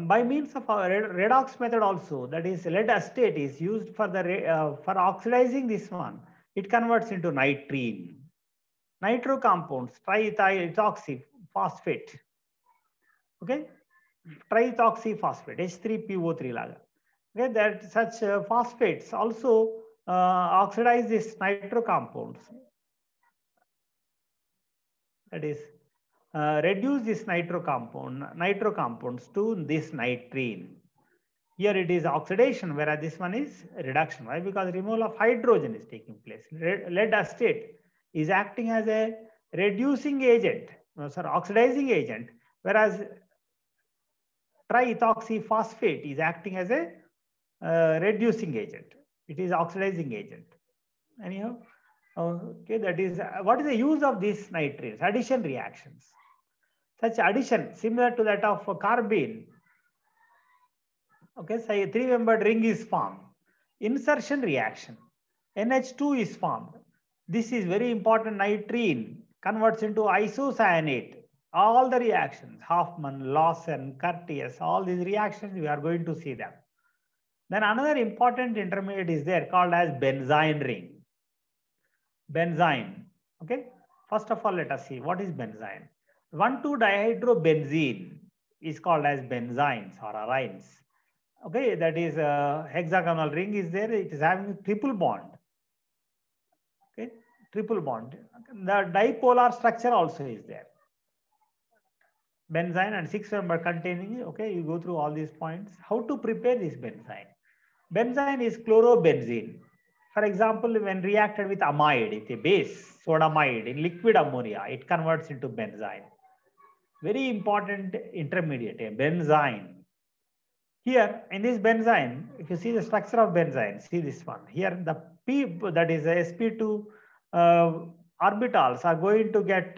by means of a redox method also, that is lead acetate is used for the for oxidizing this one. It converts into nitrene. Nitro compounds, triethoxyphosphate. Okay, triethoxyphosphate, H3PO3 laga. Okay, that such phosphates also oxidize these nitro compounds. That is, reduce this nitro compounds to this nitrene. Here it is oxidation, whereas this one is reduction. Why? Because removal of hydrogen is taking place. Lead acetate is acting as a reducing agent, oxidizing agent, whereas triethoxyphosphate is acting as a reducing agent. It is oxidizing agent. Anyhow, okay, that is what is the use of these nitrates? Addition reactions. Such addition similar to that of carbene. Okay, say a 3-membered ring is formed. Insertion reaction. NH2 is formed. This is very important. Nitrene converts into isocyanate. All the reactions, Hoffman, Lawson, Curtius, all these reactions, we are going to see them. Then another important intermediate is there called as benzene ring. Benzene. Okay. First of all, let us see what is benzene. 1,2-dihydrobenzene is called as benzenes or arines. Okay, that is a hexagonal ring is there. It is having a triple bond. Okay, triple bond. The dipolar structure also is there. Benzene and 6-member containing. Okay, you go through all these points. How to prepare this benzene? Benzene is chlorobenzene. For example, when reacted with amide, it's a base, sodamide, in liquid ammonia, it converts into benzene. Very important intermediate, a benzene. Here in this benzene, if you see the structure of benzene, see this one. Here the P, that is sp2 orbitals are going to get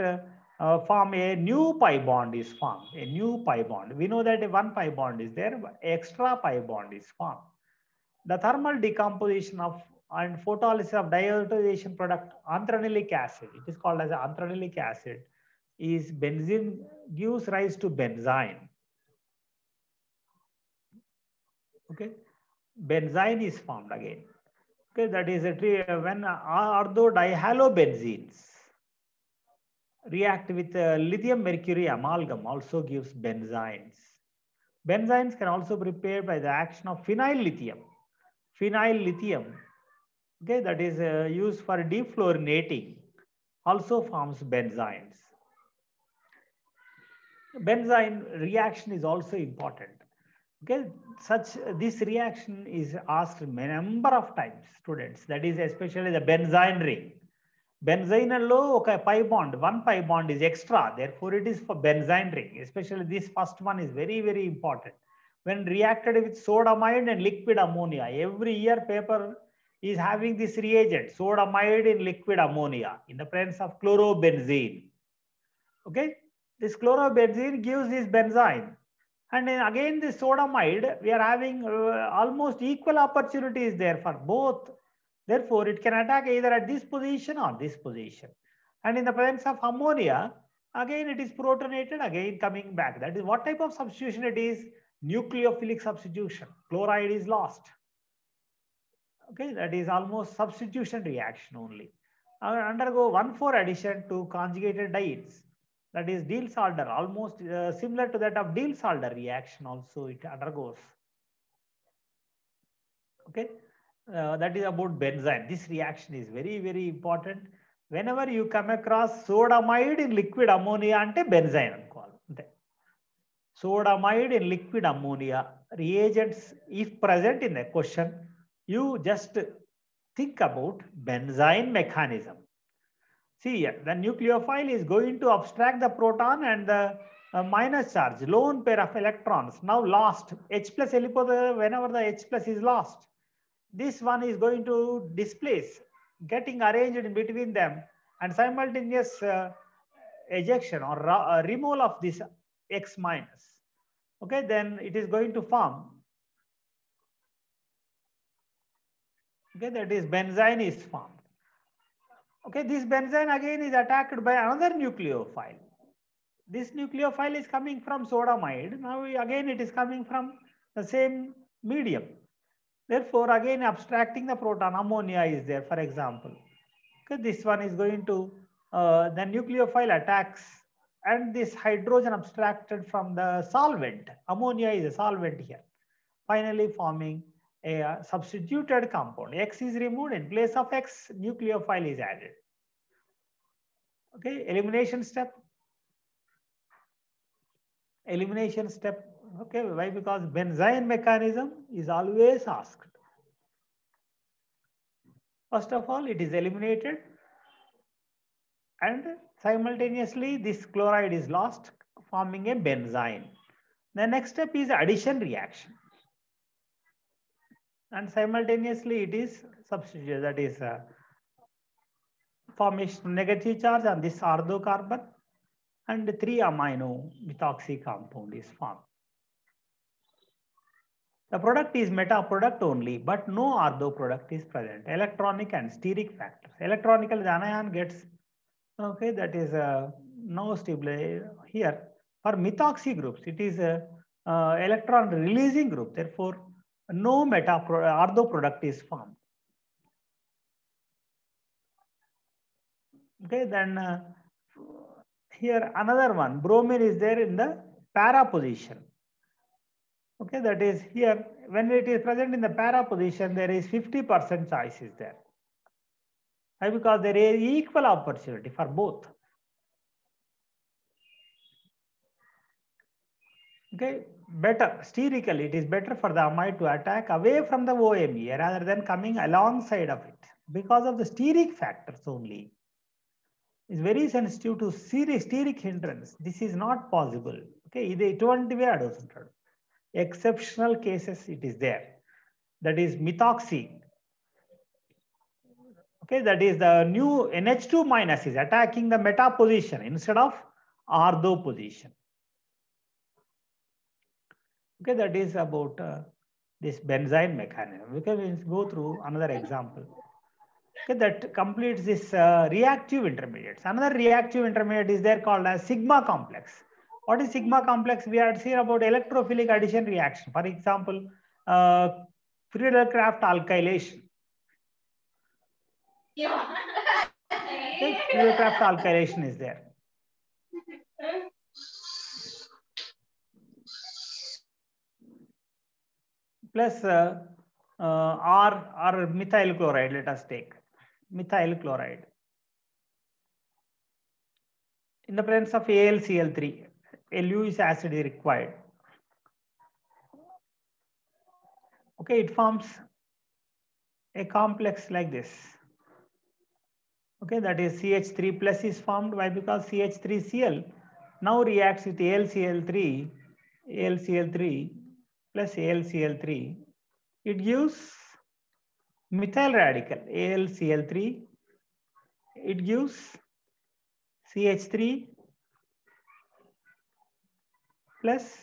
form a new pi bond is formed. A new pi bond. We know that one pi bond is there, but extra pi bond is formed. The thermal decomposition of and photolysis of diazotization product anthranilic acid, it is called as anthranilic acid, is benzene, gives rise to benzene. Okay, benzene is formed again. Okay, that is a when orthodihalobenzenes react with lithium mercury amalgam also gives benzenes. Benzenes can also be prepared by the action of phenyl lithium. Phenyl lithium, okay, that is used for defluorinating, also forms benzenes. Benzene reaction is also important. Okay, this reaction is asked a number of times, students. That is especially the benzene ring. Benzene lo okay, pi bond, one pi bond is extra. Therefore, it is for benzene ring. Especially this first one is very, very important. When reacted with sodamide and liquid ammonia, every year paper is having this reagent, sodamide in liquid ammonia in the presence of chlorobenzene. Okay, this chlorobenzene gives this benzene. And then again, the sodamide, we are having almost equal opportunities there for both. Therefore, it can attack either at this position or this position. And in the presence of ammonia, again, it is protonated, again coming back. That is what type of substitution it is? Nucleophilic substitution. Chloride is lost. Okay, that is almost substitution reaction only. Undergo 1,4 addition to conjugated dienes. That is Diels-Alder, almost similar to that of Diels-Alder reaction also it undergoes. Okay, that is about benzene. This reaction is very, very important. Whenever you come across sodamide in liquid ammonia ante benzene anukowali. sodamide in liquid ammonia. Reagents, if present in the question, you just think about benzene mechanism. See here, the nucleophile is going to abstract the proton and the minus charge, lone pair of electrons, now lost. H plus whenever the H plus is lost, this one is going to displace, getting arranged in between them, and simultaneous ejection or removal of this X minus. Okay, then it is going to form. Okay, that is benzene is formed. Okay, this benzene again is attacked by another nucleophile. This nucleophile is coming from sodamide. Now again it is coming from the same medium. Therefore, again abstracting the proton, ammonia is there, for example. Okay, this one is going to, the nucleophile attacks and this hydrogen abstracted from the solvent. Ammonia is a solvent here. Finally forming a substituted compound. X is removed, in place of X, nucleophile is added. Okay, elimination step. Elimination step. Okay, why? Because benzene mechanism is always asked. First of all, it is eliminated and simultaneously this chloride is lost, forming a benzene. The next step is addition reaction. And simultaneously it is substituted, that is formation negative charge on this ortho carbon and 3-amino methoxy compound is formed. The product is meta product only, but no ortho product is present. Electronic and steric factors. Electronical, the anion gets, okay, that is no stable here. For methoxy groups, it is a electron releasing group. Therefore, no ortho product is formed. Okay, then here another one, bromine is there in the para position. Okay, that is here, when it is present in the para position, there is 50% choice is there. Why? Because there is equal opportunity for both. Okay, better, sterically, it is better for the amide to attack away from the OMe rather than coming alongside of it. Because of the steric factors only. Is very sensitive to steric hindrance. This is not possible. Okay, it won't be added. Exceptional cases it is there. That is methoxy. Okay, that is the new NH2 minus is attacking the meta position instead of ortho position. Okay, that is about this benzene mechanism. We can go through another example. Okay, that completes this reactive intermediates. Another reactive intermediate is there called as sigma complex. What is sigma complex? We had seen about electrophilic addition reaction. For example, Friedel-Crafts alkylation. Okay, Friedel-Crafts alkylation is there. Plus or methyl chloride, let us take methyl chloride. In the presence of AlCl3, a Lewis acid is required. Okay, it forms a complex like this. Okay, that is CH3 plus is formed. Why? Because CH3Cl now reacts with AlCl3 plus AlCl3. It gives methyl radical AlCl3. It gives CH3 plus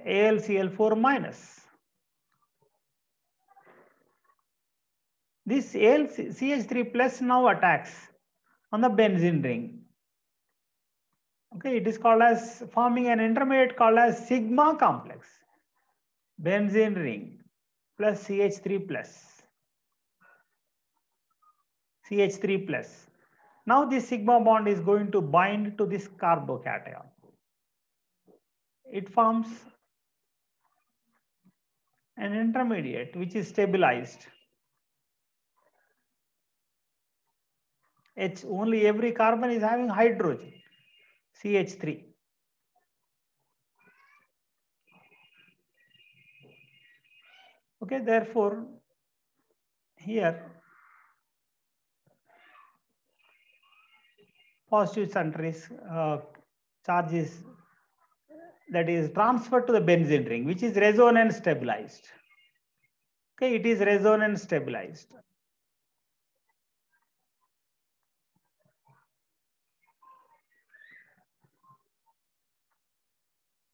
AlCl4 minus. This CH3 plus now attacks on the benzene ring. Okay, it is called as forming an intermediate called as sigma complex. Benzene ring plus CH3 plus. CH3 plus. Now this sigma bond is going to bind to this carbocation. It forms an intermediate which is stabilized. Only every carbon is having hydrogen, CH3. Okay, therefore, here positive center is charge is that is transferred to the benzene ring, which is resonance stabilized. Okay, it is resonance stabilized.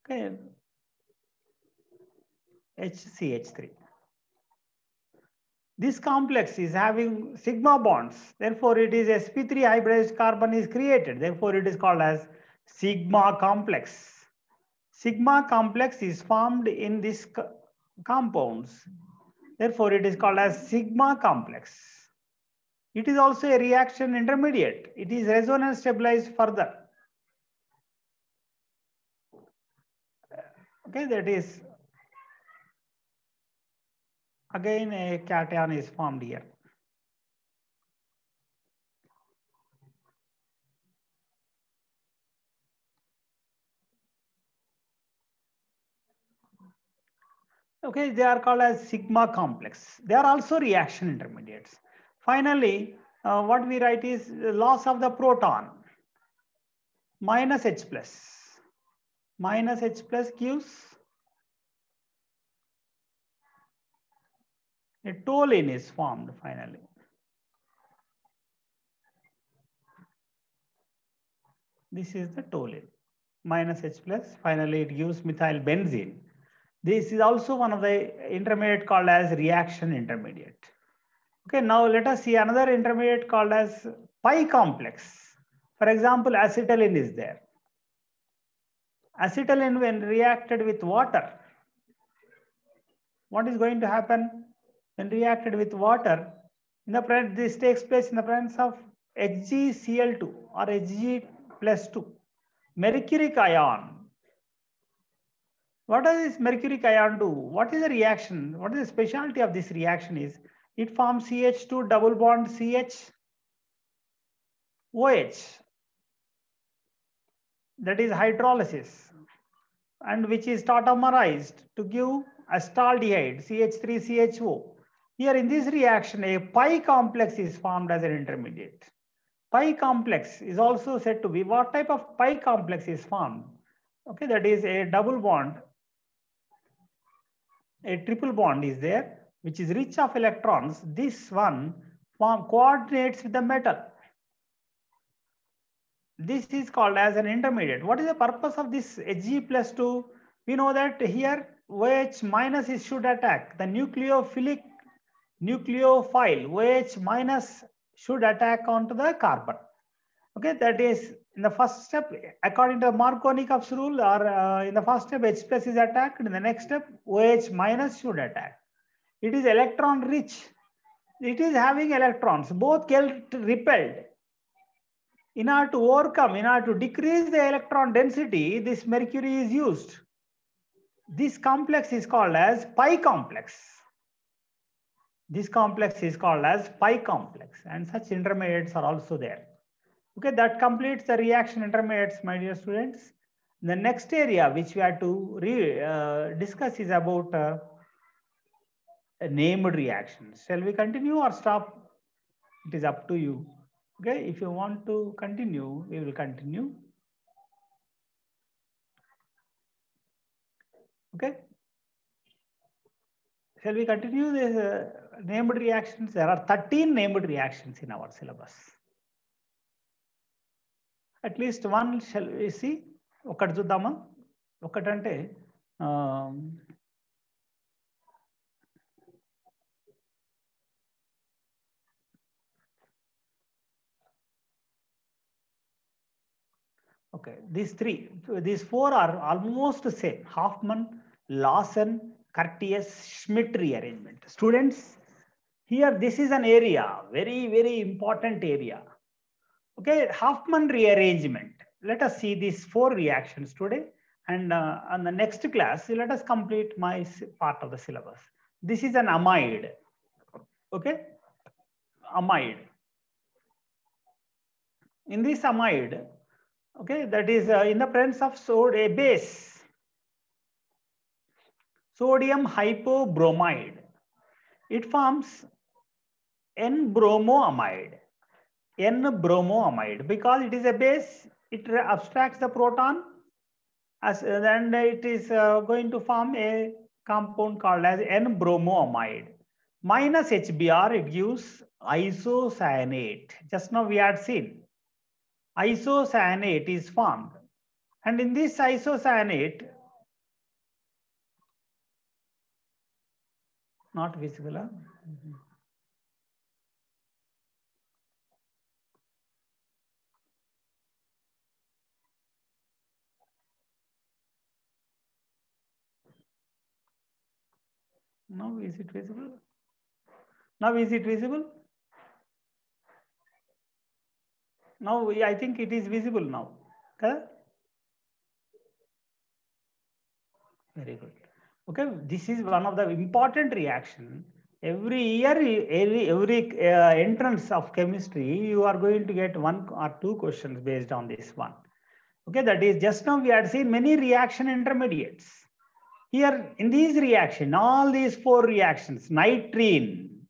Okay, HCH3. This complex is having sigma bonds. Therefore, it is sp3 hybridized carbon is created. Therefore, it is called as sigma complex. Sigma complex is formed in these compounds. Therefore, it is called as sigma complex. It is also a reaction intermediate. It is resonance stabilized further. Okay, that is again a cation is formed here. Okay, they are called as sigma complex. They are also reaction intermediates. Finally, what we write is loss of the proton minus H plus. Minus H plus gives a toluene is formed finally. This is the toluene. Minus H plus, finally it gives methyl benzene. This is also one of the intermediate called as reaction intermediate. Okay, now let us see another intermediate called as pi complex. For example, acetylene is there. Acetylene when reacted with water, what is going to happen? When reacted with water, in the presence, this takes place in the presence of HgCl2 or Hg plus 2. Mercuric ion. What does this mercuric ion do? What is the reaction? What is the specialty of this reaction is? It forms CH2 double bond CH OH. That is hydrolysis, and which is tautomerized to give acetaldehyde CH3CHO. Here in this reaction, a pi complex is formed as an intermediate. Pi complex is also said to be, what type of pi complex is formed? Okay, that is a double bond, a triple bond is there, which is rich of electrons. This one coordinates with the metal. This is called as an intermediate. What is the purpose of this Hg plus 2? We know that here OH minus is should attack the nucleophile OH minus should attack onto the carbon. Okay, that is in the first step, according to Markovnikov's rule, or in the first step H plus is attacked. In the next step, OH minus should attack. It is electron rich. It is having electrons. Both get repelled. In order to overcome, in order to decrease the electron density, this mercury is used. This complex is called as pi complex. This complex is called as pi complex, and such intermediates are also there. Okay, that completes the reaction intermediates, my dear students. The next area which we have to discuss is about named reactions. Shall we continue or stop? It is up to you. Okay, if you want to continue, we will continue. Okay. Shall we continue the named reactions? There are 13 named reactions in our syllabus. At least one shall we see? ఒకటి చూద్దామా? ఒకటంటే okay, these four are almost same. Hoffman, Lawson, Curtius, Schmidt rearrangement. Students, here this is an area, very, very important area. Okay, Hoffman rearrangement. Let us see these four reactions today. And on the next class, let us complete my part of the syllabus. This is an amide. Okay, amide. In this amide, okay, that is in the presence of a base, sodium hypobromide. it forms N-bromoamide. N-bromoamide, because it is a base, it abstracts the proton, and it is going to form a compound called as N-bromoamide. Minus HBr, it gives isocyanate. Just now we had seen isocyanate is formed, and in this isocyanate, not visible, huh? Now is it visible? Now is it visible? Now I think it is visible now. Okay? Very good. Okay, this is one of the important reaction. Every year, every entrance of chemistry, you are going to get 1 or 2 questions based on this one. Okay, that is just now we had seen many reaction intermediates. Here in these reaction, all these 4 reactions, nitrene,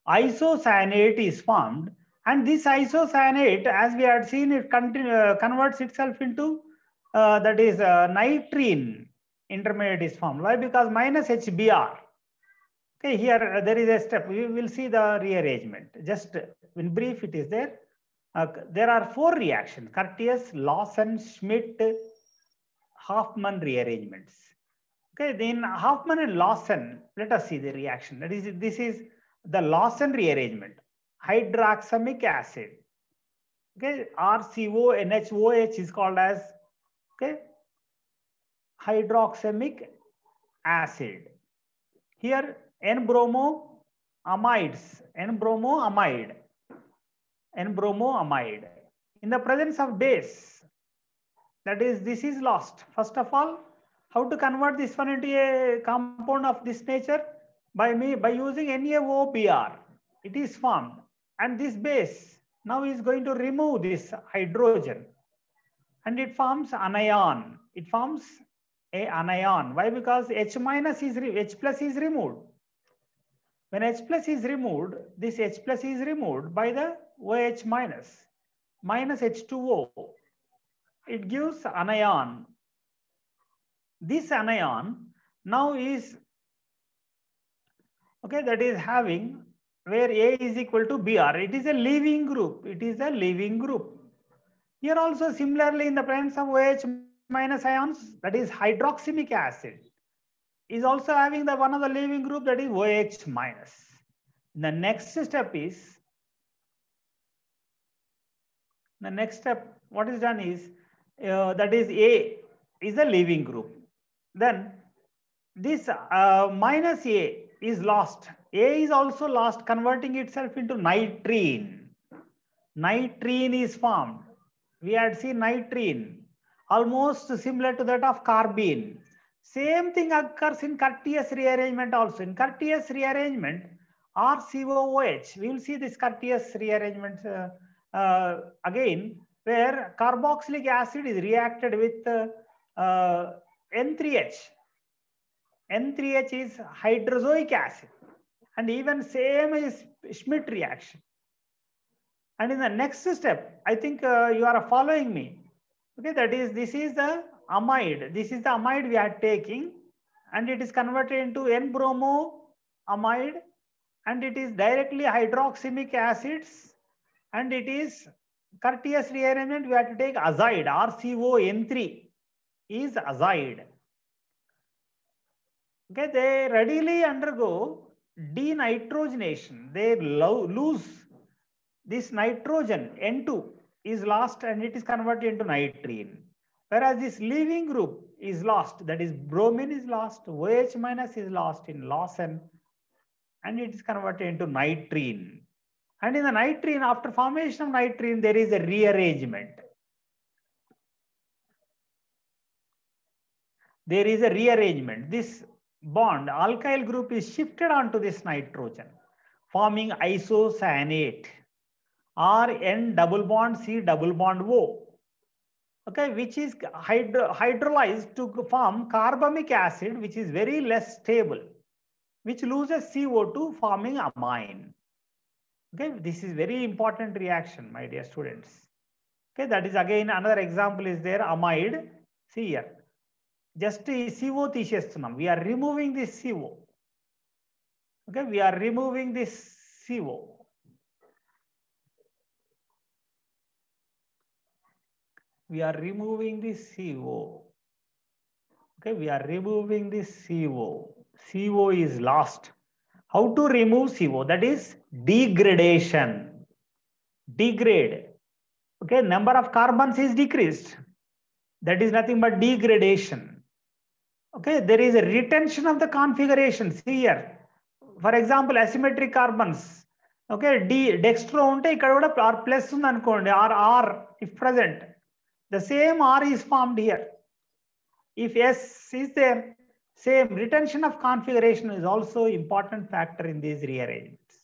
isocyanate is formed, and this isocyanate, as we had seen, it converts itself into that is nitrene intermediate is formed. Why? Because minus HBr. Okay, here there is a step. We will see the rearrangement. Just in brief, it is there. There are 4 reactions: Curtius, Lawson, Schmidt, Hoffman rearrangements. Okay, then Hoffman and Lawson, let us see the reaction. That is, this is the Lawson rearrangement. Hydroxamic acid. Okay, RCONHOH is called as, okay, hydroxamic acid. Here N-bromoamides, N-bromoamide, N-bromoamide. In the presence of base, that is, this is lost. First of all, how to convert this one into a compound of this nature? By using NaOBr. It is formed, and this base now is going to remove this hydrogen, and it forms anion. It forms a anion. Why? Because H plus is removed. When H plus is removed, this H plus is removed by the OH minus H2O. It gives anion. This anion now is, okay, that is having where A is equal to Br. It is a leaving group. It is a leaving group. Here also similarly, in the presence of OH minus ions, that is hydroxamic acid, is also having the one of the leaving group, that is OH minus. The next step is, what is done is, that is A is a leaving group. Then this minus A is lost. A is also lost, converting itself into nitrene. Nitrene is formed. We had seen nitrene, almost similar to that of carbene. Same thing occurs in Curtius rearrangement also. In Curtius rearrangement, RCOOH, we will see this Curtius rearrangement again, where carboxylic acid is reacted with N3H. N3H is hydrozoic acid, and even same is Schmidt reaction. And in the next step, I think you are following me. Okay, that is, this is the amide. This is the amide we are taking, and it is converted into N-bromoamide, and it is directly hydroxamic acids, and it is Curtius rearrangement. We have to take azide. RCON3 is azide. Okay, they readily undergo denitrogenation. They lose this nitrogen, N2 is lost, and it is converted into nitrene. Whereas this leaving group is lost, that is bromine is lost, OH minus is lost in Lawson, and it is converted into nitrene. And in the nitrene, after formation of nitrene, there is a rearrangement. There is a rearrangement. This bond, alkyl group, is shifted onto this nitrogen, forming isocyanate. R N double bond C double bond O, okay, which is hydrolyzed to form carbamic acid, which is very less stable. which loses CO2 forming amine. Okay, this is very important reaction, my dear students. Okay, that is again another example is there, amide. See here, just CO తీసేస్తున్నాం. We are removing this CO. Okay, we are removing this CO. We are removing this CO. Okay, we are removing this CO. CO is lost. How to remove CO? That is degradation. Degrade. Okay, number of carbons is decreased. That is nothing but degradation. Okay, there is a retention of the configuration. See here, for example, asymmetric carbons. Okay, dextro unte ikkada kuda R plus undi anukondi, R if present, the same R is formed here. If S is there, same retention of configuration is also important factor in these rearrangements.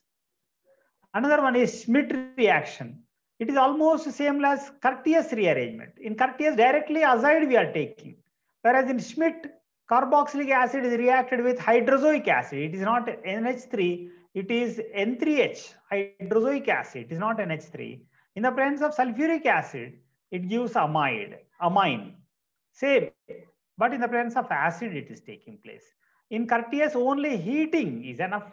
Another one is Schmidt reaction. It is almost same as Curtius rearrangement. In Curtius, directly azide we are taking, whereas in Schmidt, carboxylic acid is reacted with hydrozoic acid. It is not NH3, it is N3H, hydrozoic acid. It is not NH3. In the presence of sulfuric acid, it gives amine. Same, but in the presence of acid, it is taking place. In Curtius, only heating is enough.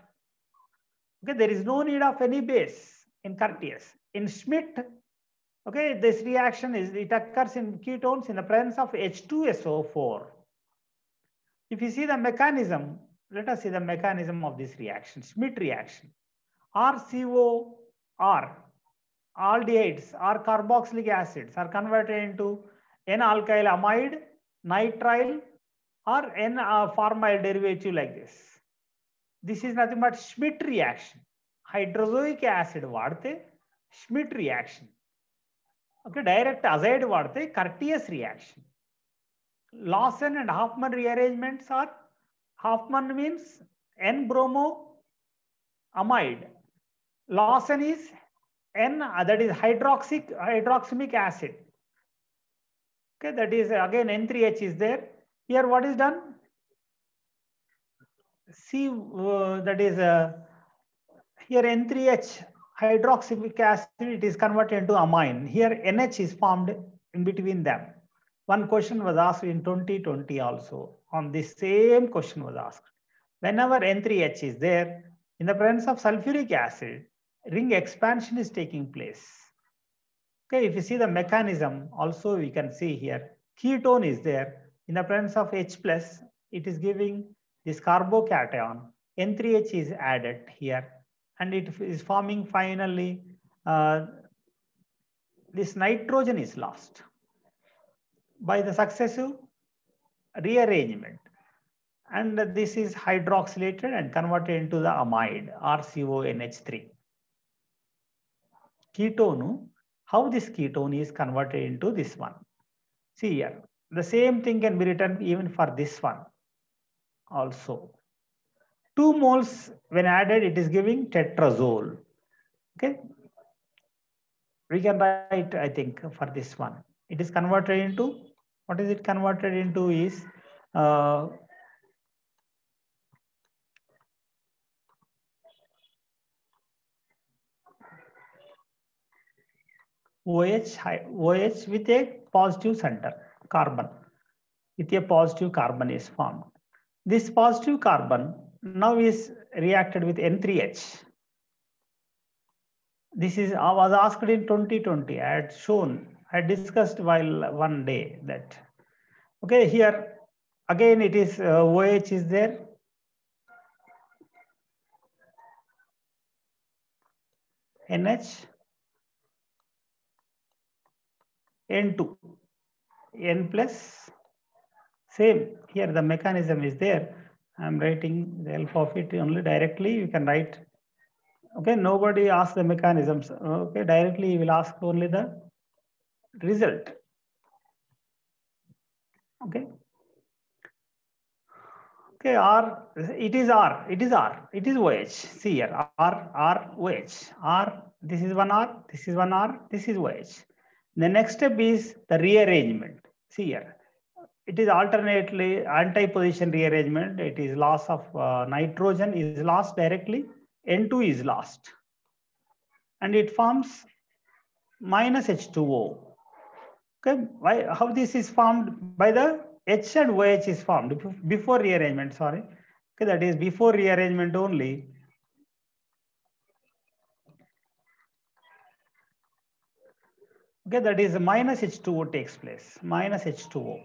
Okay, there is no need of any base in Curtius. In Schmidt, okay, this reaction it occurs in ketones in the presence of H2SO4. If you see the mechanism, let us see the mechanism of this reaction, Schmidt reaction. RCOR, aldehydes or carboxylic acids are converted into N-alkyl amide, nitrile, or N-formyl derivative like this. This is nothing but Schmidt reaction. Hydrozoic acid vaadte Schmidt reaction. Okay, direct azide vaadte Curtius reaction. Lawson and Hoffman rearrangements are, Hoffman means N-bromo amide. Lawson is N, that is hydroxymic acid. Okay, that is again N3H is there. Here what is done? C, that is here N3H hydroxymic acid, it is converted into amine. Here NH is formed in between them. One question was asked in 2020 also. On this same question was asked. Whenever N3H is there, in the presence of sulfuric acid, ring expansion is taking place. Okay, if you see the mechanism, also we can see here, ketone is there. In the presence of H plus, it is giving this carbocation. N3H is added here, and it is forming finally this nitrogen is lost by the successive rearrangement, and this is hydroxylated and converted into the amide RCONH3. Ketone, how this ketone is converted into this one? See here, the same thing can be written even for this one also. 2 moles when added, it is giving tetrazole. Okay, we can write, I think, for this one, it is converted into, what is it converted into is OH with a positive center carbon, with a positive carbon is formed. This positive carbon now is reacted with N3H. This is was asked in 2020. I had shown, I discussed while one day that. Okay, here again it is OH is there. NH, N2, N plus, same here the mechanism is there. I'm writing the help of it only directly, you can write. Okay, nobody asks the mechanisms. Okay, directly you will ask only the result. Okay. Okay, R, it is R, it is R, it is OH. See here, R, OH, R, this is one R, this is one R, this is OH. The next step is the rearrangement. See here, it is alternately anti-position rearrangement. It is loss of nitrogen is lost directly, N2 is lost, and it forms minus H2O. Okay, why? How this is formed? By the H and OH is formed before rearrangement. Sorry, okay, that is before rearrangement only. Okay, that is minus H2O takes place. Minus H2O.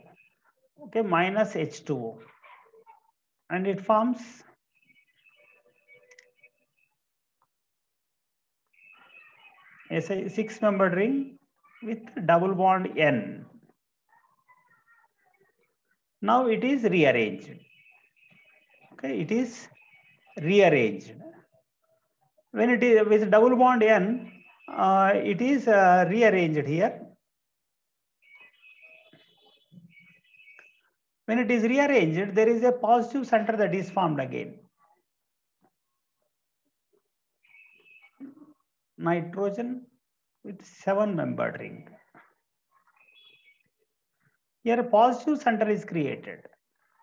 Okay, minus H2O, and it forms a 6-membered ring with double bond N. Now it is rearranged. Okay, it is rearranged. When it is with double bond N, it is rearranged here. When it is rearranged, there is a positive center that is formed again. Nitrogen with 7-membered ring. Here a positive center is created.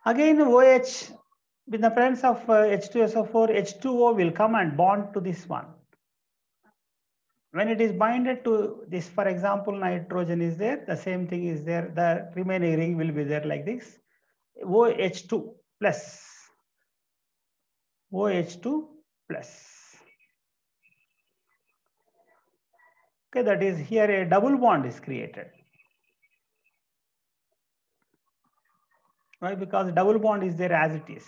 Again OH with the presence of H2SO4, H2O will come and bond to this one. When it is binded to this, for example, nitrogen is there, the same thing is there, the remaining ring will be there like this. OH2 plus. OH2 plus. Okay, that is here a double bond is created. Why? Because double bond is there as it is.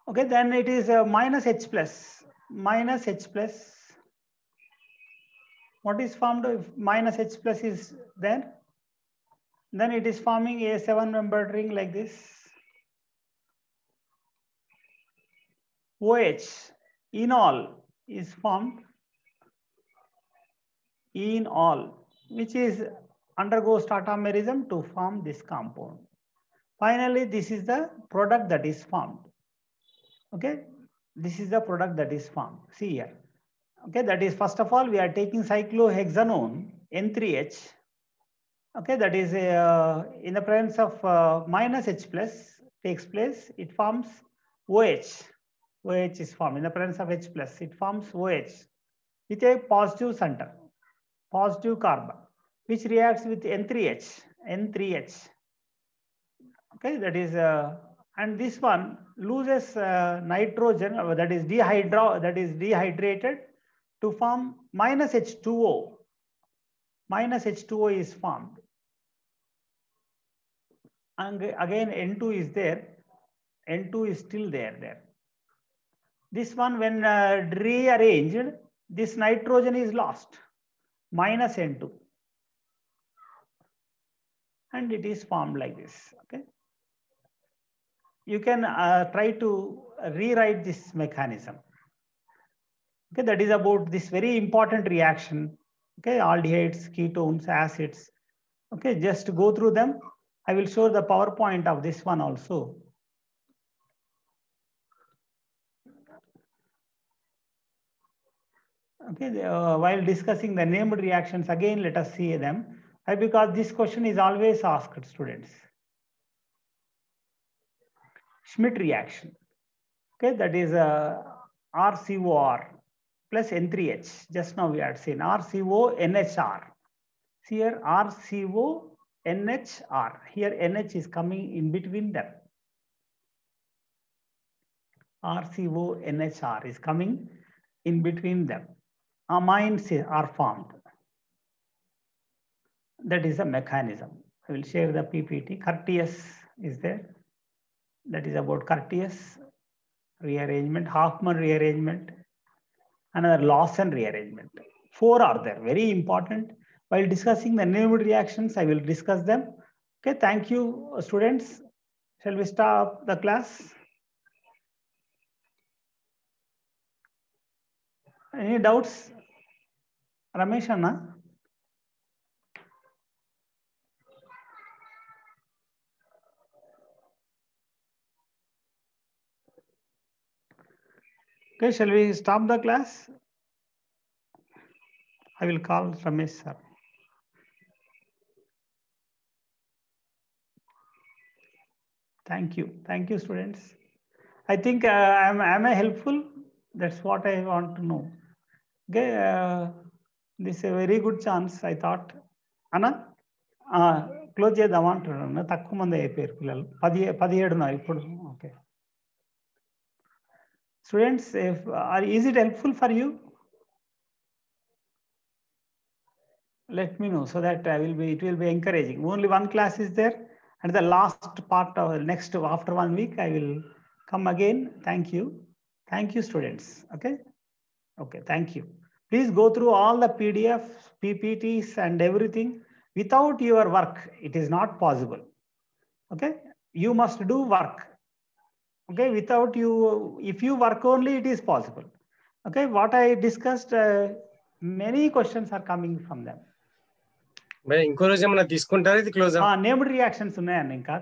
Okay, then it is minus H plus. Minus H plus. What is formed if minus H plus is there? Then it is forming a 7-membered ring like this. OH, enol is formed. Enol, which is undergoes tautomerism to form this compound. Finally, this is the product that is formed. Okay, this is the product that is formed. See here. Okay, that is first of all we are taking cyclohexanone N3H. Okay, that is in the presence of minus H plus takes place. It forms OH. OH is formed in the presence of H plus. It forms OH with a positive center, positive carbon, which reacts with N3H. N3H. Okay, that is and this one loses nitrogen, that is dehydrated to form minus H2O. Minus H2O is formed. And again N2 is there. N2 is still there. This one when rearranged, this nitrogen is lost. Minus N2. And it is formed like this. Okay. You can try to rewrite this mechanism. Okay, that is about this very important reaction. Okay, aldehydes, ketones, acids. Okay, just go through them. I will show the PowerPoint of this one also. Okay, while discussing the named reactions, again, let us see them. Because this question is always asked, students. Schmidt reaction. Okay, that is RCOR plus N3H. Just now we had seen RCONHR. Here RCONHR. Here NH is coming in between them. RCONHR is coming in between them. Amines are formed. That is a mechanism. I will share the PPT. Curtius is there. That is about Curtius rearrangement, Hoffman rearrangement, another Lawson rearrangement. 4 are there, very important. While discussing the named reactions, I will discuss them. Okay, thank you, students. Shall we start the class? Any doubts? Ramesh Anna? Okay, shall we stop the class? I will call Ramesh sir. Thank you, students. I think am I helpful? That's what I want to know. Okay, this is a very good chance. I thought, Anna, close చేద్దాం అంటున్నాను. తక్కువ మంది అయిపోయారు పిల్లలు, 17 ఇప్పుడు. Okay students, is it helpful for you? Let me know so that it will be encouraging. Only one class is there, and the last part of next after 1 week I will come again. Thank you students. Okay, thank you. Please go through all the PDFs, PPTs and everything. Without your work it is not possible. Okay, you must do work. Okay, without you, if you work only, it is possible. Okay, what I discussed, many questions are coming from them. ఇంకో రోజు ఏమైనా తీసుకుంటారా? ఇది close named reactions ఉన్నాయండి ఇంకా.